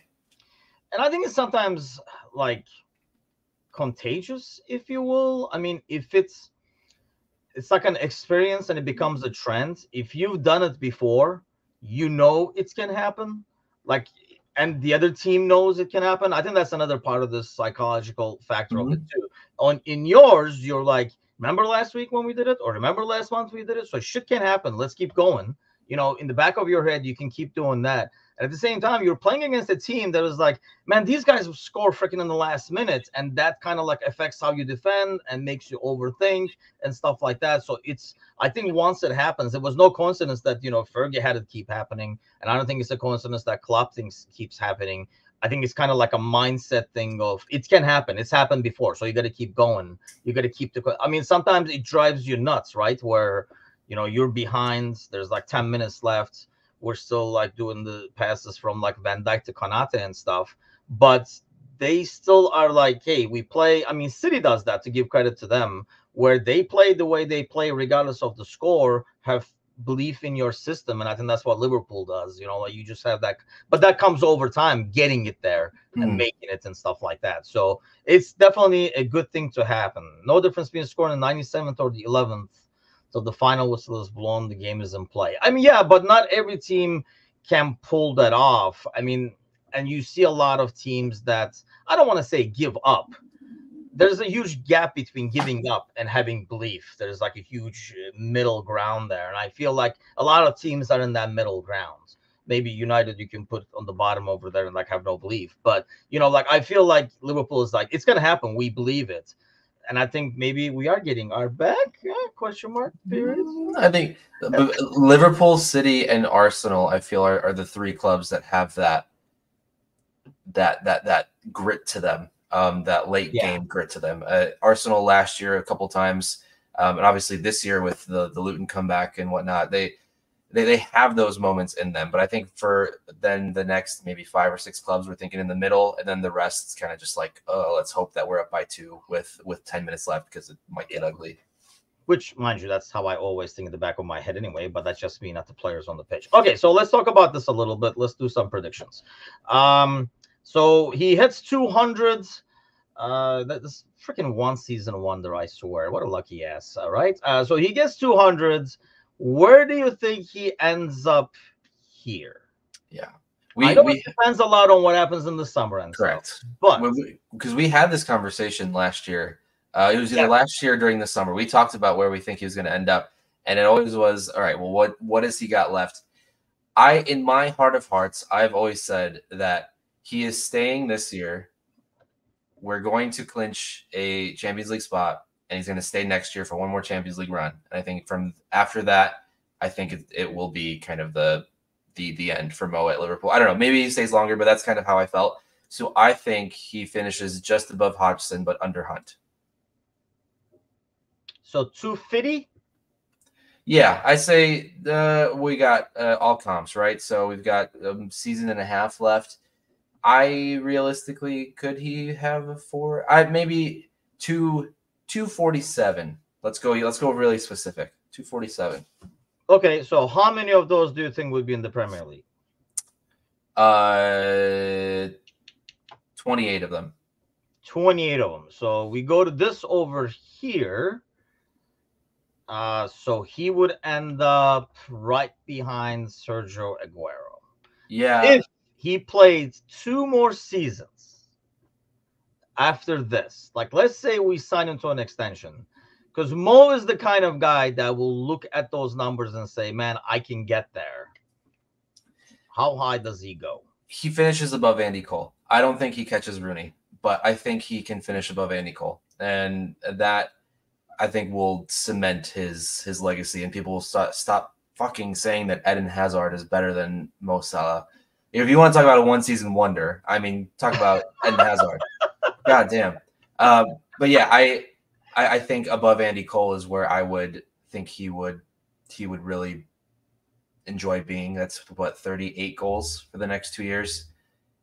And I think it's sometimes like contagious, if you will. I mean, if it's like an experience and it becomes a trend. If you've done it before, it can happen. Like, and the other team knows it can happen. I think that's another part of this psychological factor of it too. In yours, you're like, remember last week when we did it, or remember last month we did it? So shit can happen. Let's keep going. In the back of your head, you can keep doing that. And at the same time, you're playing against a team that was like, man, these guys score freaking in the last minute. And that kind of like affects how you defend and makes you overthink and stuff like that. So I think once it happens, it was no coincidence that, Fergie had it keep happening. And I don't think it's a coincidence that Klopp things keeps happening. I think it's kind of like a mindset thing of it can happen. It's happened before. So you got to keep going. You got to keep sometimes it drives you nuts, right? Where, you're behind, there's like 10 minutes left. We're still like doing the passes from like Van Dijk to Konate and stuff, but they still are like, hey, we play. I mean, City does that, to give credit to them, where they play the way they play, regardless of the score, have belief in your system. And I think that's what Liverpool does, like you just have that, but that comes over time, getting it there and making it and stuff like that. So it's definitely a good thing to happen. No difference between scoring the 97th or the 11th. So the final whistle is blown, the game is in play. I mean, yeah, but not every team can pull that off. I mean, and you see a lot of teams that, I don't want to say give up. There's a huge gap between giving up and having belief. There's like a huge middle ground there. And I feel like a lot of teams are in that middle ground. Maybe United you can put on the bottom over there and like have no belief. But, like I feel like Liverpool is like, it's going to happen. We believe it. and I think maybe we are getting our back. Yeah, question mark period. I think Liverpool, City, and Arsenal, I feel, are the three clubs that have that grit to them, that late game grit to them. Arsenal last year a couple times, and obviously this year with the Luton comeback and whatnot, they have those moments in them. But I think for then the next maybe 5 or 6 clubs, we're thinking in the middle, and then the rest is kind of just like, oh, let's hope that we're up by 2 with 10 minutes left because it might get ugly. Which, mind you, that's how I always think in the back of my head anyway, but that's just me, not the players on the pitch. Okay, so let's talk about this a little bit. Let's do some predictions. So he hits 200s. That's freaking one season wonder, I swear. What a lucky ass, all right? So he gets 200s. Where do you think he ends up here? Yeah. I know it depends a lot on what happens in the summer and correct. Stuff, but because we had this conversation last year. It was either last year or during the summer. We talked about where we think he was going to end up, and it always was, all right, well, what has he got left? In my heart of hearts, I've always said that he is staying this year. We're going to clinch a Champions League spot, and he's going to stay next year for one more Champions League run. And I think from after that, I think it will be kind of the end for Mo at Liverpool. I don't know. Maybe he stays longer, but that's kind of how I felt. So I think he finishes just above Hodgson, but under Hunt. So 250? Yeah, I say we got all comps, right? So we've got a season and a half left. Realistically, could he have a 4? Maybe 247. Let's go really specific. 247. Okay, so how many of those do you think would be in the Premier League? 28 of them. 28 of them. So we go to this over here. So he would end up right behind Sergio Aguero. Yeah. If he played 2 more seasons after this, like let's say we sign him to an extension, because Mo is the kind of guy that will look at those numbers and say, man, I can get there. How high does he go? He finishes above Andy Cole. I don't think he catches Rooney, but I think he can finish above Andy Cole. And that, I think, will cement his legacy, and people will stop fucking saying that Eden Hazard is better than Mo Salah. If you want to talk about a one-season wonder, I mean, talk about Eden Hazard. God damn. But yeah, I think above Andy Cole is where I would think he would really enjoy being. That's what, 38 goals for the next 2 years,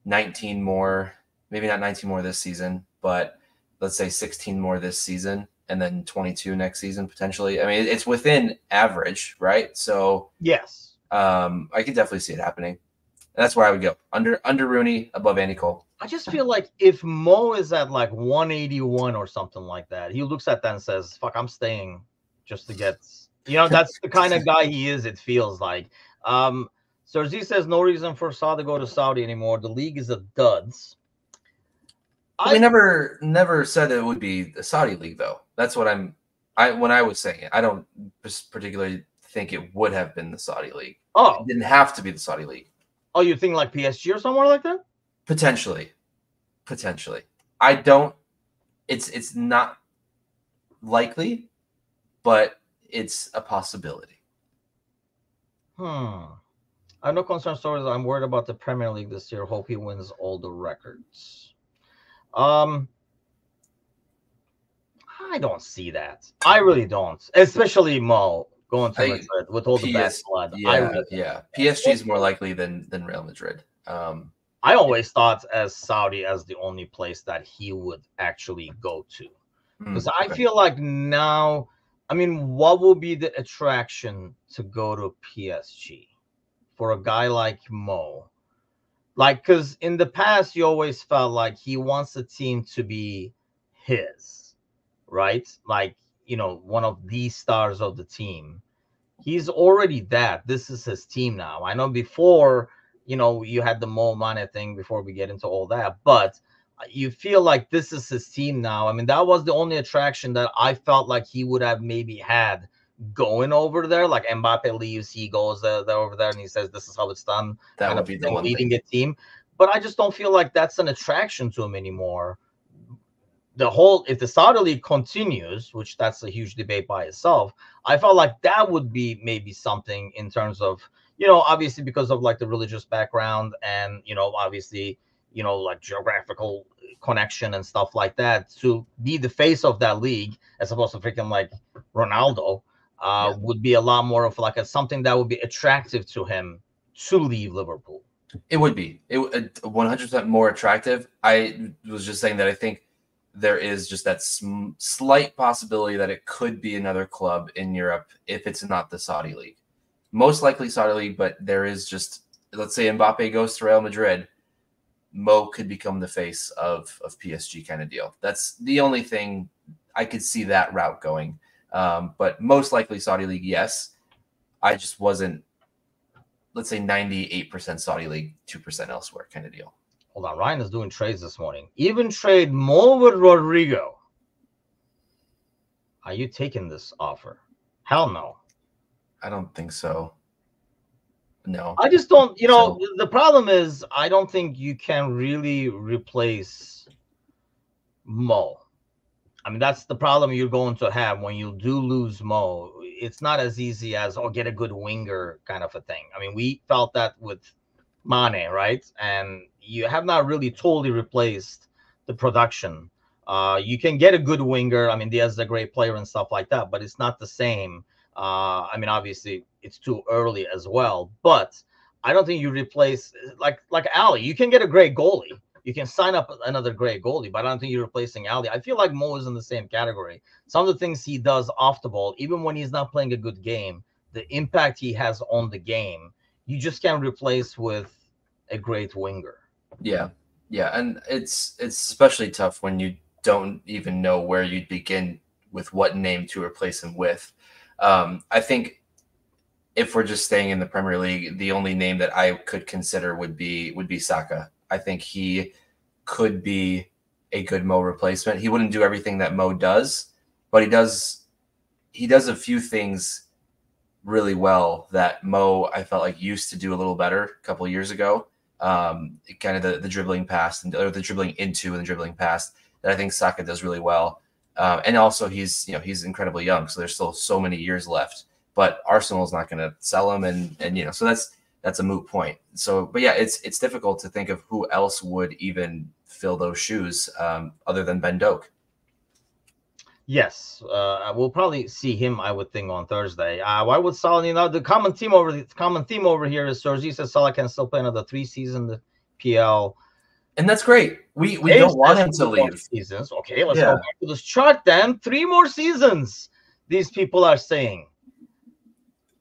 19 more, maybe not 19 more this season, but let's say 16 more this season, and then 22 next season potentially. I mean, it's within average, right? So yes, I could definitely see it happening. And that's where I would go. Under Rooney, above Andy Cole. I just feel like if Mo is at like 181 or something like that, he looks at that and says, fuck, I'm staying just to get, that's the kind of guy he is, it feels like. Sergi says no reason for Salah to go to Saudi anymore. The league is a duds. We never said it would be the Saudi league, though. That's what when I was saying it. I don't particularly think it would have been the Saudi league. Oh. It didn't have to be the Saudi league. Oh, you think like PSG or somewhere like that? Potentially. I don't. It's not likely, but it's a possibility. I have no concern stories. I'm worried about the Premier League this year. Hope he wins all the records. I don't see that. I really don't. Especially Mo going to Madrid with all the bad blood. Yeah. PSG is more likely than Real Madrid. I always thought as Saudi as the only place that he would actually go to. Because I feel like now, I mean, what will be the attraction to go to PSG for a guy like Mo? Like, because in the past, you always felt like he wants the team to be his, right? Like, one of the stars of the team. He's already that. This is his team now. I know before, you had the Mo Mane thing before we get into all that, but you feel like this is his team now. I mean, that was the only attraction that I felt like he would have maybe had going over there. Like Mbappe leaves, he goes there over there, and he says, "This is how it's done." That would be the one leading a team. But I just don't feel like that's an attraction to him anymore. the whole, if the Saudi League continues, which that's a huge debate by itself, I felt like that would be maybe something in terms of, obviously because of like the religious background and, obviously, like geographical connection and stuff like that, to be the face of that league as opposed to freaking like Ronaldo, would be a lot more of like something that would be attractive to him to leave Liverpool. It would be 100% more attractive. I was just saying that I think there is just that slight possibility that it could be another club in Europe if it's not the Saudi League. Most likely Saudi League, but there is just, let's say Mbappe goes to Real Madrid, Mo could become the face of PSG kind of deal. That's the only thing I could see that route going. But most likely Saudi League, yes. I just wasn't, let's say 98% Saudi League, 2% elsewhere kind of deal. Hold on, Ryan is doing trades this morning. Even trade Mo with Rodrigo. Are you taking this offer? Hell no. I don't think so. No. I just don't, the problem is I don't think you can really replace Mo. I mean, that's the problem you're going to have when you do lose Mo. It's not as easy as, get a good winger kind of a thing. I mean, we felt that with Mane, right? And you have not really totally replaced the production. You can get a good winger. I mean, Diaz is a great player and stuff like that, but it's not the same. I mean, obviously, it's too early as well. But I don't think you replace like Ali. You can get a great goalie. You can sign up another great goalie, but I don't think you're replacing Ali. I feel like Mo is in the same category. Some of the things he does off the ball, even when he's not playing a good game, the impact he has on the game, you just can't replace with a great winger. Yeah, and it's especially tough when you don't even know where you'd begin with what name to replace him with. I think if we're just staying in the Premier League, the only name that I could consider would be Saka. I think he could be a good Mo replacement. He wouldn't do everything that Mo does, but he does a few things really well that Mo, I felt like, used to do a little better a couple of years ago. Kind of the dribbling past or the dribbling into and the dribbling past that I think Saka does really well. And also he's incredibly young, so there's still so many years left. But Arsenal's not going to sell him, and so that's a moot point. So, but yeah, it's difficult to think of who else would even fill those shoes other than Ben Doak. Yes, we'll probably see him, I would think, on Thursday. Why would Salah? The common theme over here is Sergi says Salah can still play another 3 seasons in the PL, and that's great. We don't want him to leave. Seasons. Okay, let's go back to this chart then. 3 more seasons. These people are saying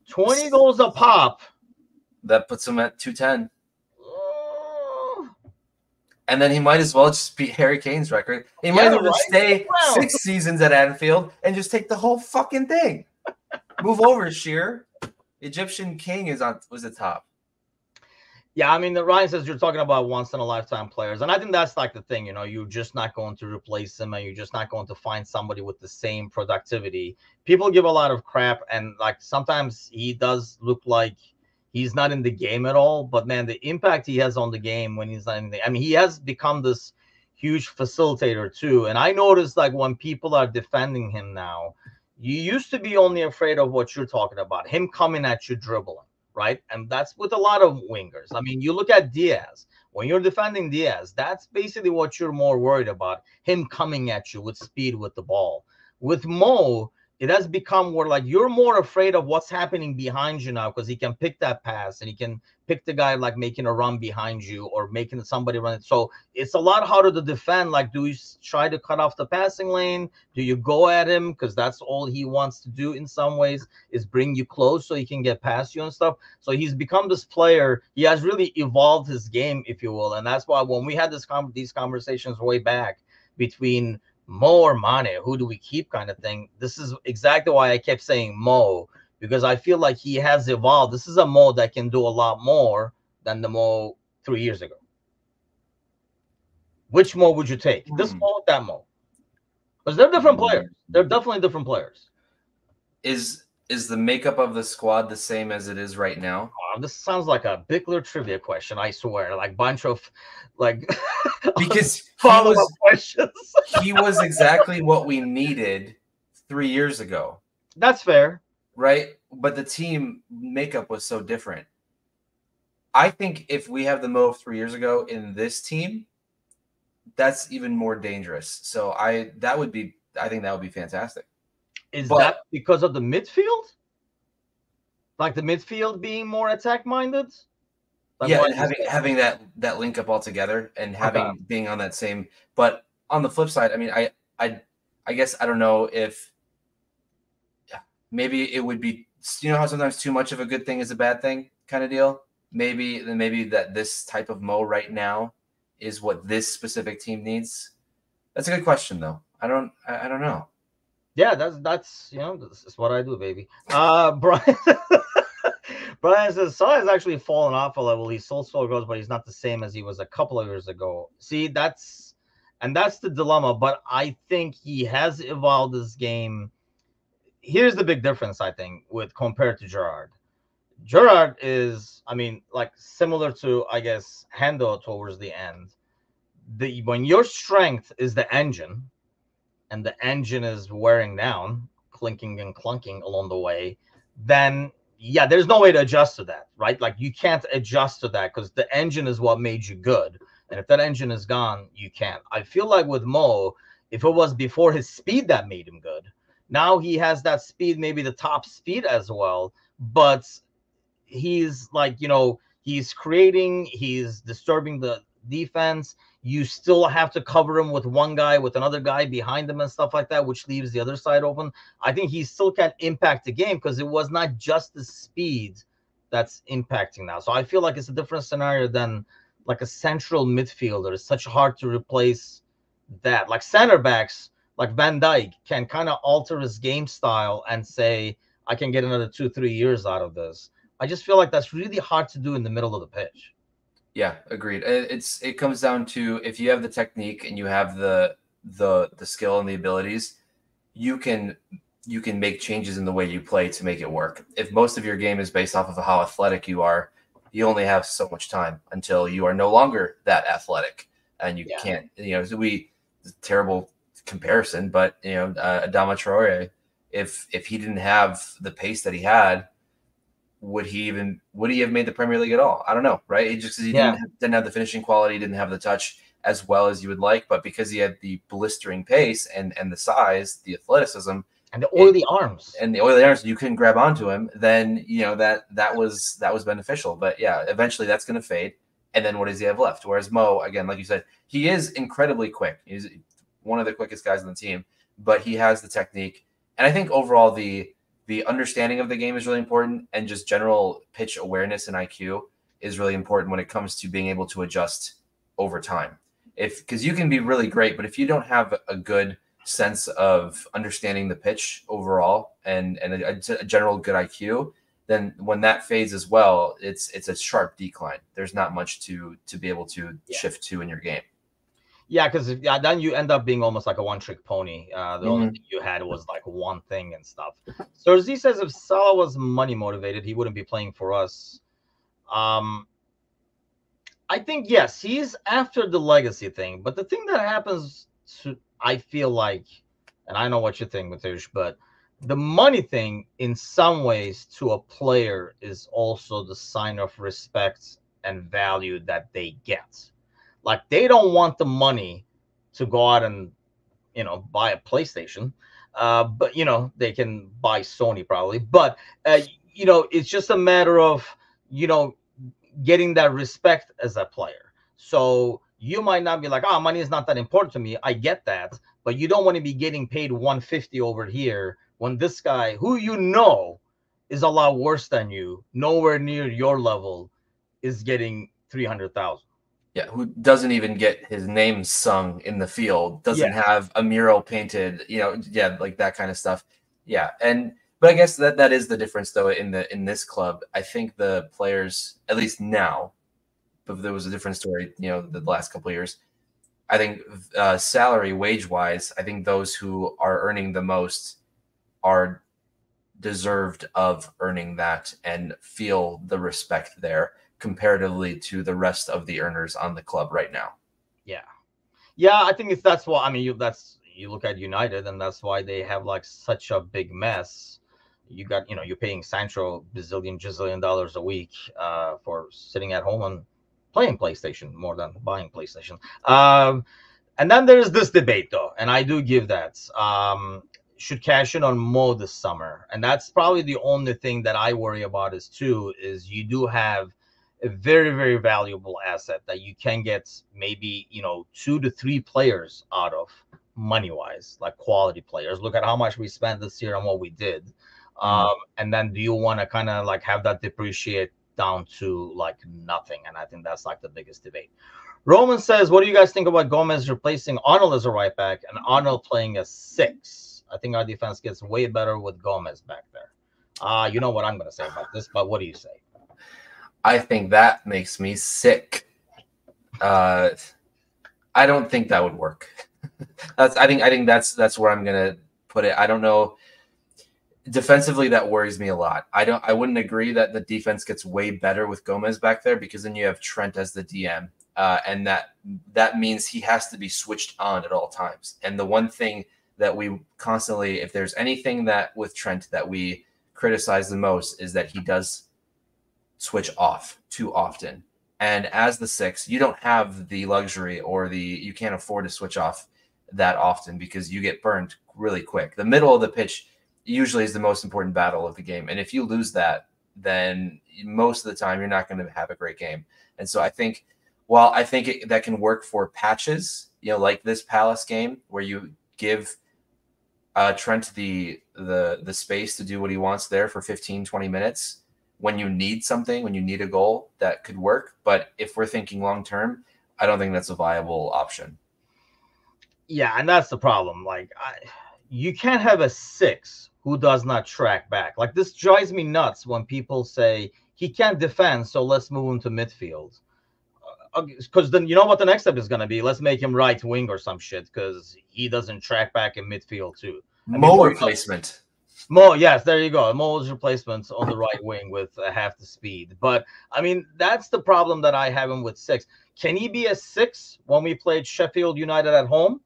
20 goals a pop. That puts him at 210. And then he might as well just beat Harry Kane's record. He might as well just stay 6 seasons at Anfield and just take the whole fucking thing. Move over, Shearer. Egyptian King was the top. Yeah, I mean, the Ryan says you're talking about once in a lifetime players, and I think that's like the thing. You're just not going to replace him, and you're just not going to find somebody with the same productivity. People give a lot of crap, and like sometimes he does look like he's not in the game at all, but man, the impact he has on the game when he's not in the, I mean, he has become this huge facilitator too. And I noticed like when people are defending him now, you used to be only afraid of what you're talking about, him coming at you dribbling, right? And that's with a lot of wingers. I mean, you look at Diaz, when you're defending Diaz, that's basically what you're more worried about, him coming at you with speed with the ball. With Mo, it has become where like you're more afraid of what's happening behind you now, because he can pick that pass and he can pick the guy like making a run behind you or making somebody run it. So it's a lot harder to defend. Like, do you try to cut off the passing lane? Do you go at him? Because that's all he wants to do in some ways, is bring you close so he can get past you and stuff. So he's become this player. He has really evolved his game, if you will. And that's why when we had these conversations way back between Mo or Mane, who do we keep kind of thing, this is exactly why I kept saying Mo, because I feel like he has evolved. This is a Mo that can do a lot more than the Mo 3 years ago. Which Mo would you take? This Mo, that Mo? Because they're different players. They're definitely different players. Is Is the makeup of the squad the same as it is right now? This sounds like a Bickler trivia question, I swear. Like bunch of like Because follow-up questions. he was exactly what we needed 3 years ago. That's fair. Right? But the team makeup was so different. I think if we have the Mo of 3 years ago in this team, that's even more dangerous. So I think that would be fantastic. Is that because of the midfield? Like the midfield being more attack minded? Like yeah, and having that link up all together and being on that same. But on the flip side, I mean, I guess I don't know if maybe it would be, you know how sometimes too much of a good thing is a bad thing kind of deal. Maybe that this type of Mo right now is what this specific team needs. That's a good question though. I don't know. Yeah, that's this is what I do, baby. Brian Brian says Salah has actually fallen off a level. He still goes, but he's not the same as he was a couple of years ago. See, that's the dilemma. But I think he has evolved his game. Here's the big difference, I think, with compared to Gerrard. Gerrard is, I mean, like similar to, I guess, Hendo towards the end. When your strength is the engine, and the engine is wearing down, clinking and clunking along the way, then yeah, there's no way to adjust to that, right? Like you can't adjust to that because the engine is what made you good. And if that engine is gone, you can't. I feel like with Mo, if it was before his speed that made him good, now he has that speed, maybe the top speed as well, but he's like, he's creating, he's disturbing the defense. You still have to cover him with one guy, with another guy behind him and stuff like that, which leaves the other side open. I think he still can impact the game because it was not just the speed that's impacting now. So I feel like it's a different scenario than like a central midfielder. It's such hard to replace that. Like center backs, like Van Dijk, can kind of alter his game style and say, I can get another 2-3 years out of this. I just feel like that's really hard to do in the middle of the pitch. Yeah, agreed. It comes down to if you have the technique and you have the skill and the abilities, you can make changes in the way you play to make it work. If most of your game is based off of how athletic you are, you only have so much time until you are no longer that athletic, and you can't. Terrible comparison, but Adama Traore, if he didn't have the pace that he had, would he have made the Premier League at all? I don't know, right? It just because he didn't have the finishing quality, didn't have the touch as well as you would like, but because he had the blistering pace and the size, the athleticism, and the oily arms, you couldn't grab onto him. Then that was beneficial. But yeah, eventually that's going to fade. And then what does he have left? Whereas Mo, again, like you said, he is incredibly quick. He's one of the quickest guys on the team, but he has the technique. And I think overall the understanding of the game is really important, and just general pitch awareness and IQ is really important when it comes to being able to adjust over time. Because you can be really great, but if you don't have a good sense of understanding the pitch overall and a general good IQ, then when that fades as well, it's a sharp decline. There's not much to be able to shift to in your game. Yeah, because then you end up being almost like a one-trick pony. The only thing you had was like one thing and stuff. So Z says if Salah was money motivated, he wouldn't be playing for us. I think, yes, he's after the legacy thing. But the thing that happens, I feel like, and I know what you think, Matish, but the money thing in some ways to a player is also the sign of respect and value that they get. Like they don't want the money to go out and, buy a PlayStation. But, they can buy Sony probably. But, it's just a matter of, getting that respect as a player. So you might not be like, money is not that important to me. I get that. But you don't want to be getting paid 150 over here when this guy who is a lot worse than you, nowhere near your level, is getting 300,000. Yeah, who doesn't even get his name sung in the field, doesn't have a mural painted, like that kind of stuff. Yeah, but I guess that is the difference though in this club. I think the players, at least now, but there was a different story, the last couple of years. I think salary, wage wise, I think those who are earning the most are deserved of earning that and feel the respect there comparatively to the rest of the earners on the club right now. Yeah. Yeah, I think that's why. I mean, you look at United, and that's why they have like such a big mess. You got, you're paying Sancho gazillion dollars a week for sitting at home and playing PlayStation more than buying PlayStation. And then there's this debate, though, and I do give that. Should cash in on Mo this summer, and that's probably the only thing that I worry about is you do have a very, very valuable asset that you can get maybe 2 to 3 players out of money wise, like quality players. Look at how much we spent this year on what we did. And then do you want to kind of like have that depreciate down to like nothing? And I think that's like the biggest debate. Roman says, what do you guys think about Gomez replacing Arnold as a right back and Arnold playing a 6? I think our defense gets way better with Gomez back there. You know what I'm going to say about this, but what do you say? I think that makes me sick. I don't think that would work. I think that's where I'm gonna put it. I don't know. Defensively, that worries me a lot. I wouldn't agree that the defense gets way better with Gomez back there, because then you have Trent as the DM, and that means he has to be switched on at all times. And the one thing that we constantly, if there's anything that with Trent that we criticize the most, is that he does switch off too often. And as the 6, you don't have the luxury or you can't afford to switch off that often, because you get burned really quick. The middle of the pitch usually is the most important battle of the game. And if you lose that, then most of the time you're not going to have a great game. And so I think, that can work for patches, like this Palace game where you give Trent the space to do what he wants there for 15, 20 minutes. When you need something, when you need a goal, that could work. But if we're thinking long term, I don't think that's a viable option. Yeah, and that's the problem. Like, you can't have a 6 who does not track back. Like, this drives me nuts when people say he can't defend, so let's move him to midfield. Because then you know what the next step is going to be? Let's make him right wing or some shit, because he doesn't track back in midfield too. Mo replacement. Mo, yes, there you go. Mo's replacements on the right wing with half the speed. But I mean, that's the problem that I have him with 6. Can he be a 6 when we played Sheffield United at home?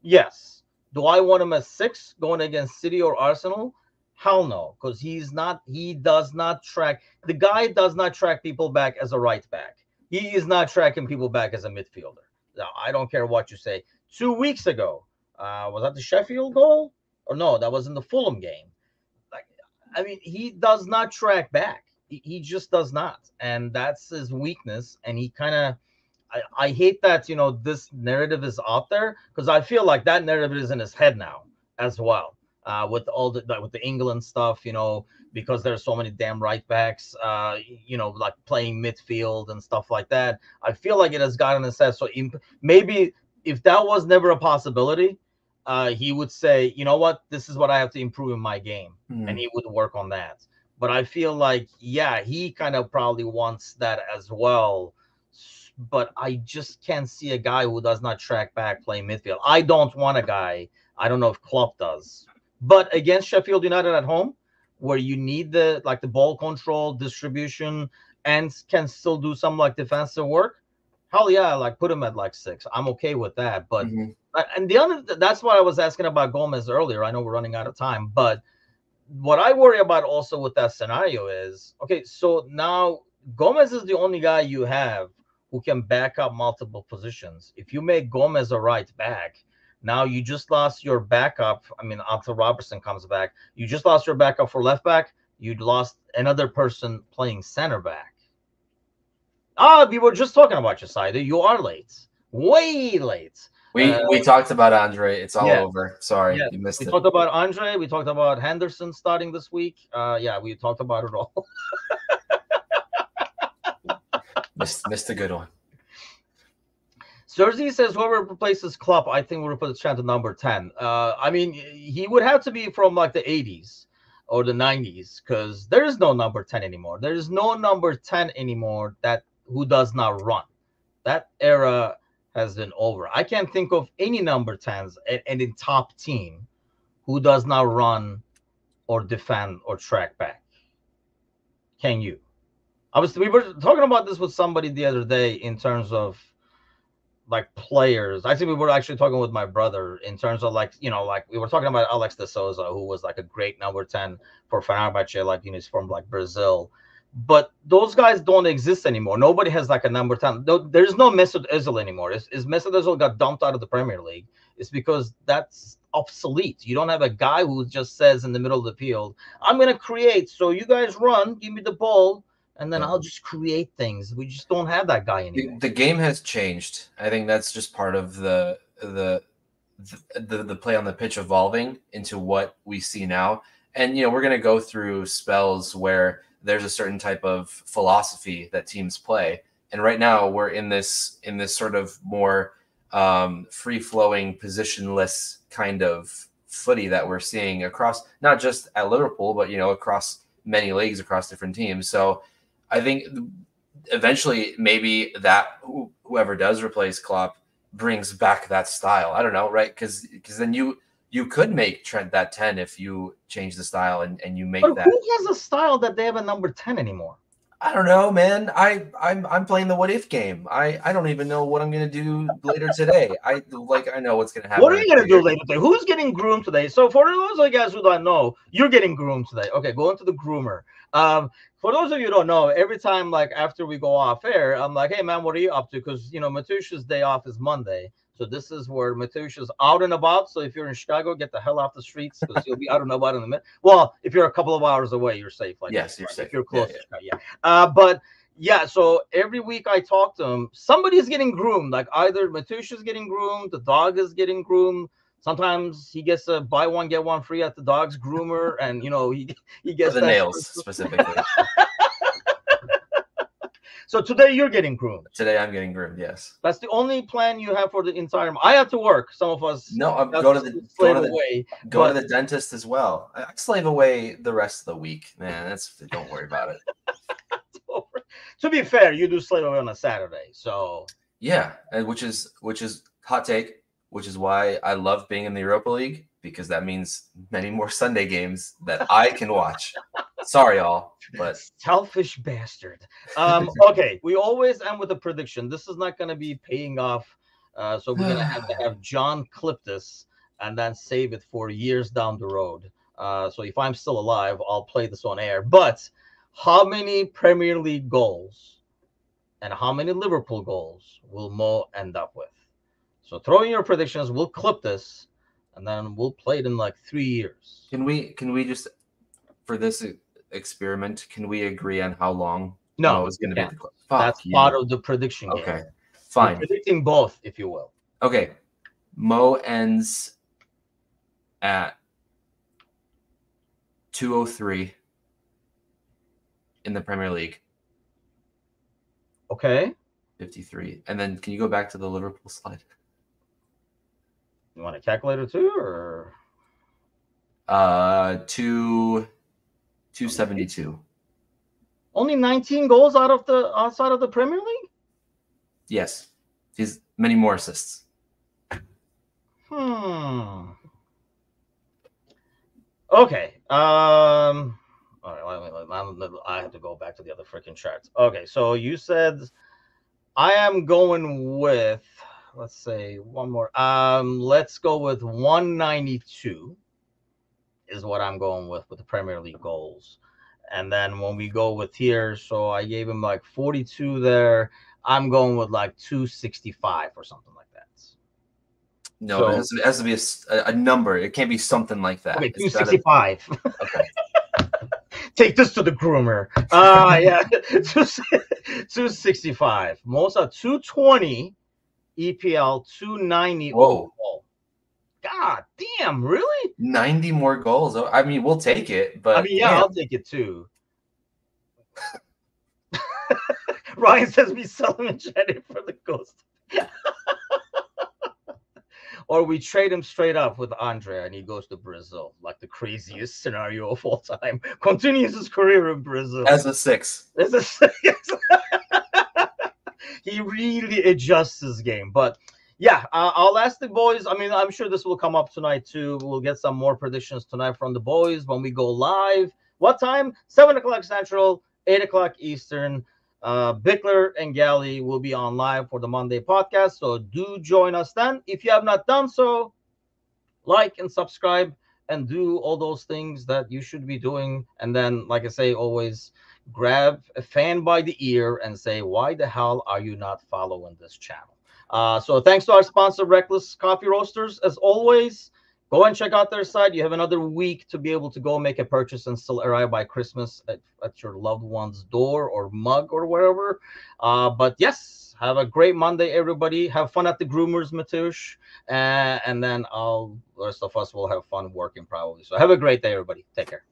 Yes. Do I want him as 6 going against City or Arsenal? Hell no, because he does not track. The guy does not track people back as a right back. He is not tracking people back as a midfielder. Now, I don't care what you say. 2 weeks ago, was that the Sheffield goal? Or no, that was in the Fulham game. Like, I mean, he does not track back. He just does not. And that's his weakness. And he kind of, I hate that, this narrative is out there, because I feel like that narrative is in his head now as well. With all with the England stuff, because there's so many damn right backs, like playing midfield and stuff like that. I feel like it has gotten his head. So maybe if that was never a possibility, he would say, you know what, this is what I have to improve in my game. And he would work on that. But I feel like, yeah, he kind of probably wants that as well. But I just can't see a guy who does not track back playing midfield. I don't want a guy. I don't know if Klopp does. But against Sheffield United at home, where you need the ball control, distribution, and can still do some like defensive work, hell yeah, like put him at like 6. I'm okay with that. But and that's what I was asking about Gomez earlier. I know we're running out of time, but what I worry about also with that scenario is, okay, so now Gomez is the only guy you have who can back up multiple positions. If you make Gomez a right back, now you just lost your backup. I mean, until Robertson comes back, you just lost your backup for left back. You'd lost another person playing center back. We were just talking about your side. You are late, way late. We talked about Andre. It's all over. Sorry, you missed it. We talked about Andre. We talked about Henderson starting this week. Yeah, we talked about it all. missed a good one. Cersei says whoever replaces Klopp, I think we'll put Trent at number 10. I mean, he would have to be from like the 80s or the 90s, because there is no number 10 anymore. There is no number 10 anymore who does not run. That era has been over. I can't think of any number 10s and in top team who does not run or defend or track back? Can you? We were talking about this with somebody the other day in terms of like players. I think we were actually talking with my brother in terms of like, like we were talking about Alex de Souza, who was like a great number 10 for Fenerbahce, like, he's from like Brazil. But those guys don't exist anymore. Nobody has like a number 10. There's no Mesut Özil anymore. Is Mesut Özil got dumped out of the Premier League? It's because that's obsolete. You don't have a guy who just says in the middle of the field, I'm going to create. So you guys run, give me the ball, and then I'll just create things. We just don't have that guy anymore. The game has changed. I think that's just part of the play on the pitch evolving into what we see now. And we're going to go through spells where there's a certain type of philosophy that teams play. And right now we're in this sort of more free-flowing, positionless kind of footy that we're seeing across, not just at Liverpool, but across many leagues, across different teams. So I think eventually maybe that whoever does replace Klopp brings back that style. I don't know, right? Because then you could make Trent that 10 if you change the style and you make that. Who has a style that they have a number 10 anymore? I don't know, man. I'm playing the what if game. I don't even know what I'm gonna do later today. I know what's gonna happen. What are you gonna do later today? Who's getting groomed today? So for those of you guys who don't know, you're getting groomed today. Okay, go into the groomer. For those of you who don't know, every time like after we go off air, I'm like, hey man, what are you up to? Because Mateusz's day off is Monday. So this is where Mateusz is out and about. So if you're in Chicago, get the hell off the streets because you'll be out and about in a minute. Well, if you're a couple of hours away, you're safe. Like yes, you're safe. If you're close to Chicago, yeah. But yeah, so every week I talk to him, somebody's getting groomed. Like either Mateusz is getting groomed, the dog is getting groomed. Sometimes he gets a buy one get one free at the dog's groomer, and he gets the nails specifically. So today you're getting groomed. Today I'm getting groomed. Yes. That's the only plan you have for the entire. I have to work. Some of us. No, I'm go to the dentist as well. I slave away the rest of the week, man. Don't worry about it. To be fair, you do slave away on a Saturday, so yeah, and which is hot take, which is why I love being in the Europa League, because that means many more Sunday games that I can watch. Sorry, all, but selfish bastard. Okay, we always end with a prediction. This is not going to be paying off, so we're going to have John clip this and then save it for years down the road. So if I'm still alive, I'll play this on air. But how many Premier League goals and how many Liverpool goals will Mo end up with? So throw in your predictions. We'll clip this, and then we'll play it in like 3 years. Can we just, for this experiment, can we agree on how long Mo is going to be? That's part of the prediction game. Okay, fine. We're predicting both, if you will. Okay, Mo ends at 203 in the Premier League. Okay. 53. And then can you go back to the Liverpool slide? You want a calculator too, or 272. Only 19 goals outside of the Premier League? Yes. He's many more assists. Okay. All right, I have to go back to the other freaking charts. Okay, so you said I am going with, let's say one more. Let's go with 192 is what I'm going with the Premier League goals. And then when we go with here, so I gave him like 42 there. I'm going with like 265 or something like that. No, so, it has to be a number. It can't be something like that. Okay, 265. Okay. Take this to the groomer. Yeah, 265. Most are 220 EPL, 290 overall. God damn, really? 90 more goals. I mean, we'll take it, but I mean, yeah, I'll take it too. Ryan says we sell him and Jenny for the ghost. Or we trade him straight up with Andre and he goes to Brazil, like the craziest scenario of all time. Continues his career in Brazil. As a six. As a six. He really adjusts his game. But Yeah, I'll ask the boys. I mean, I'm sure this will come up tonight too. We'll get some more predictions tonight from the boys when we go live. What time? 7 o'clock Central, 8 o'clock Eastern. Bickler and Galley will be on live for the Monday podcast. So do join us then. If you have not done so, like and subscribe and do all those things that you should be doing. And then, like I say, always grab a fan by the ear and say, why the hell are you not following this channel? So thanks to our sponsor, Reckless Coffee Roasters. As always, go and check out their site. You have another week to be able to go make a purchase and still arrive by Christmas at your loved one's door or mug or wherever. But yes, have a great Monday, everybody. Have fun at the groomers, Matush. And then the rest of us will have fun working probably. So have a great day, everybody. Take care.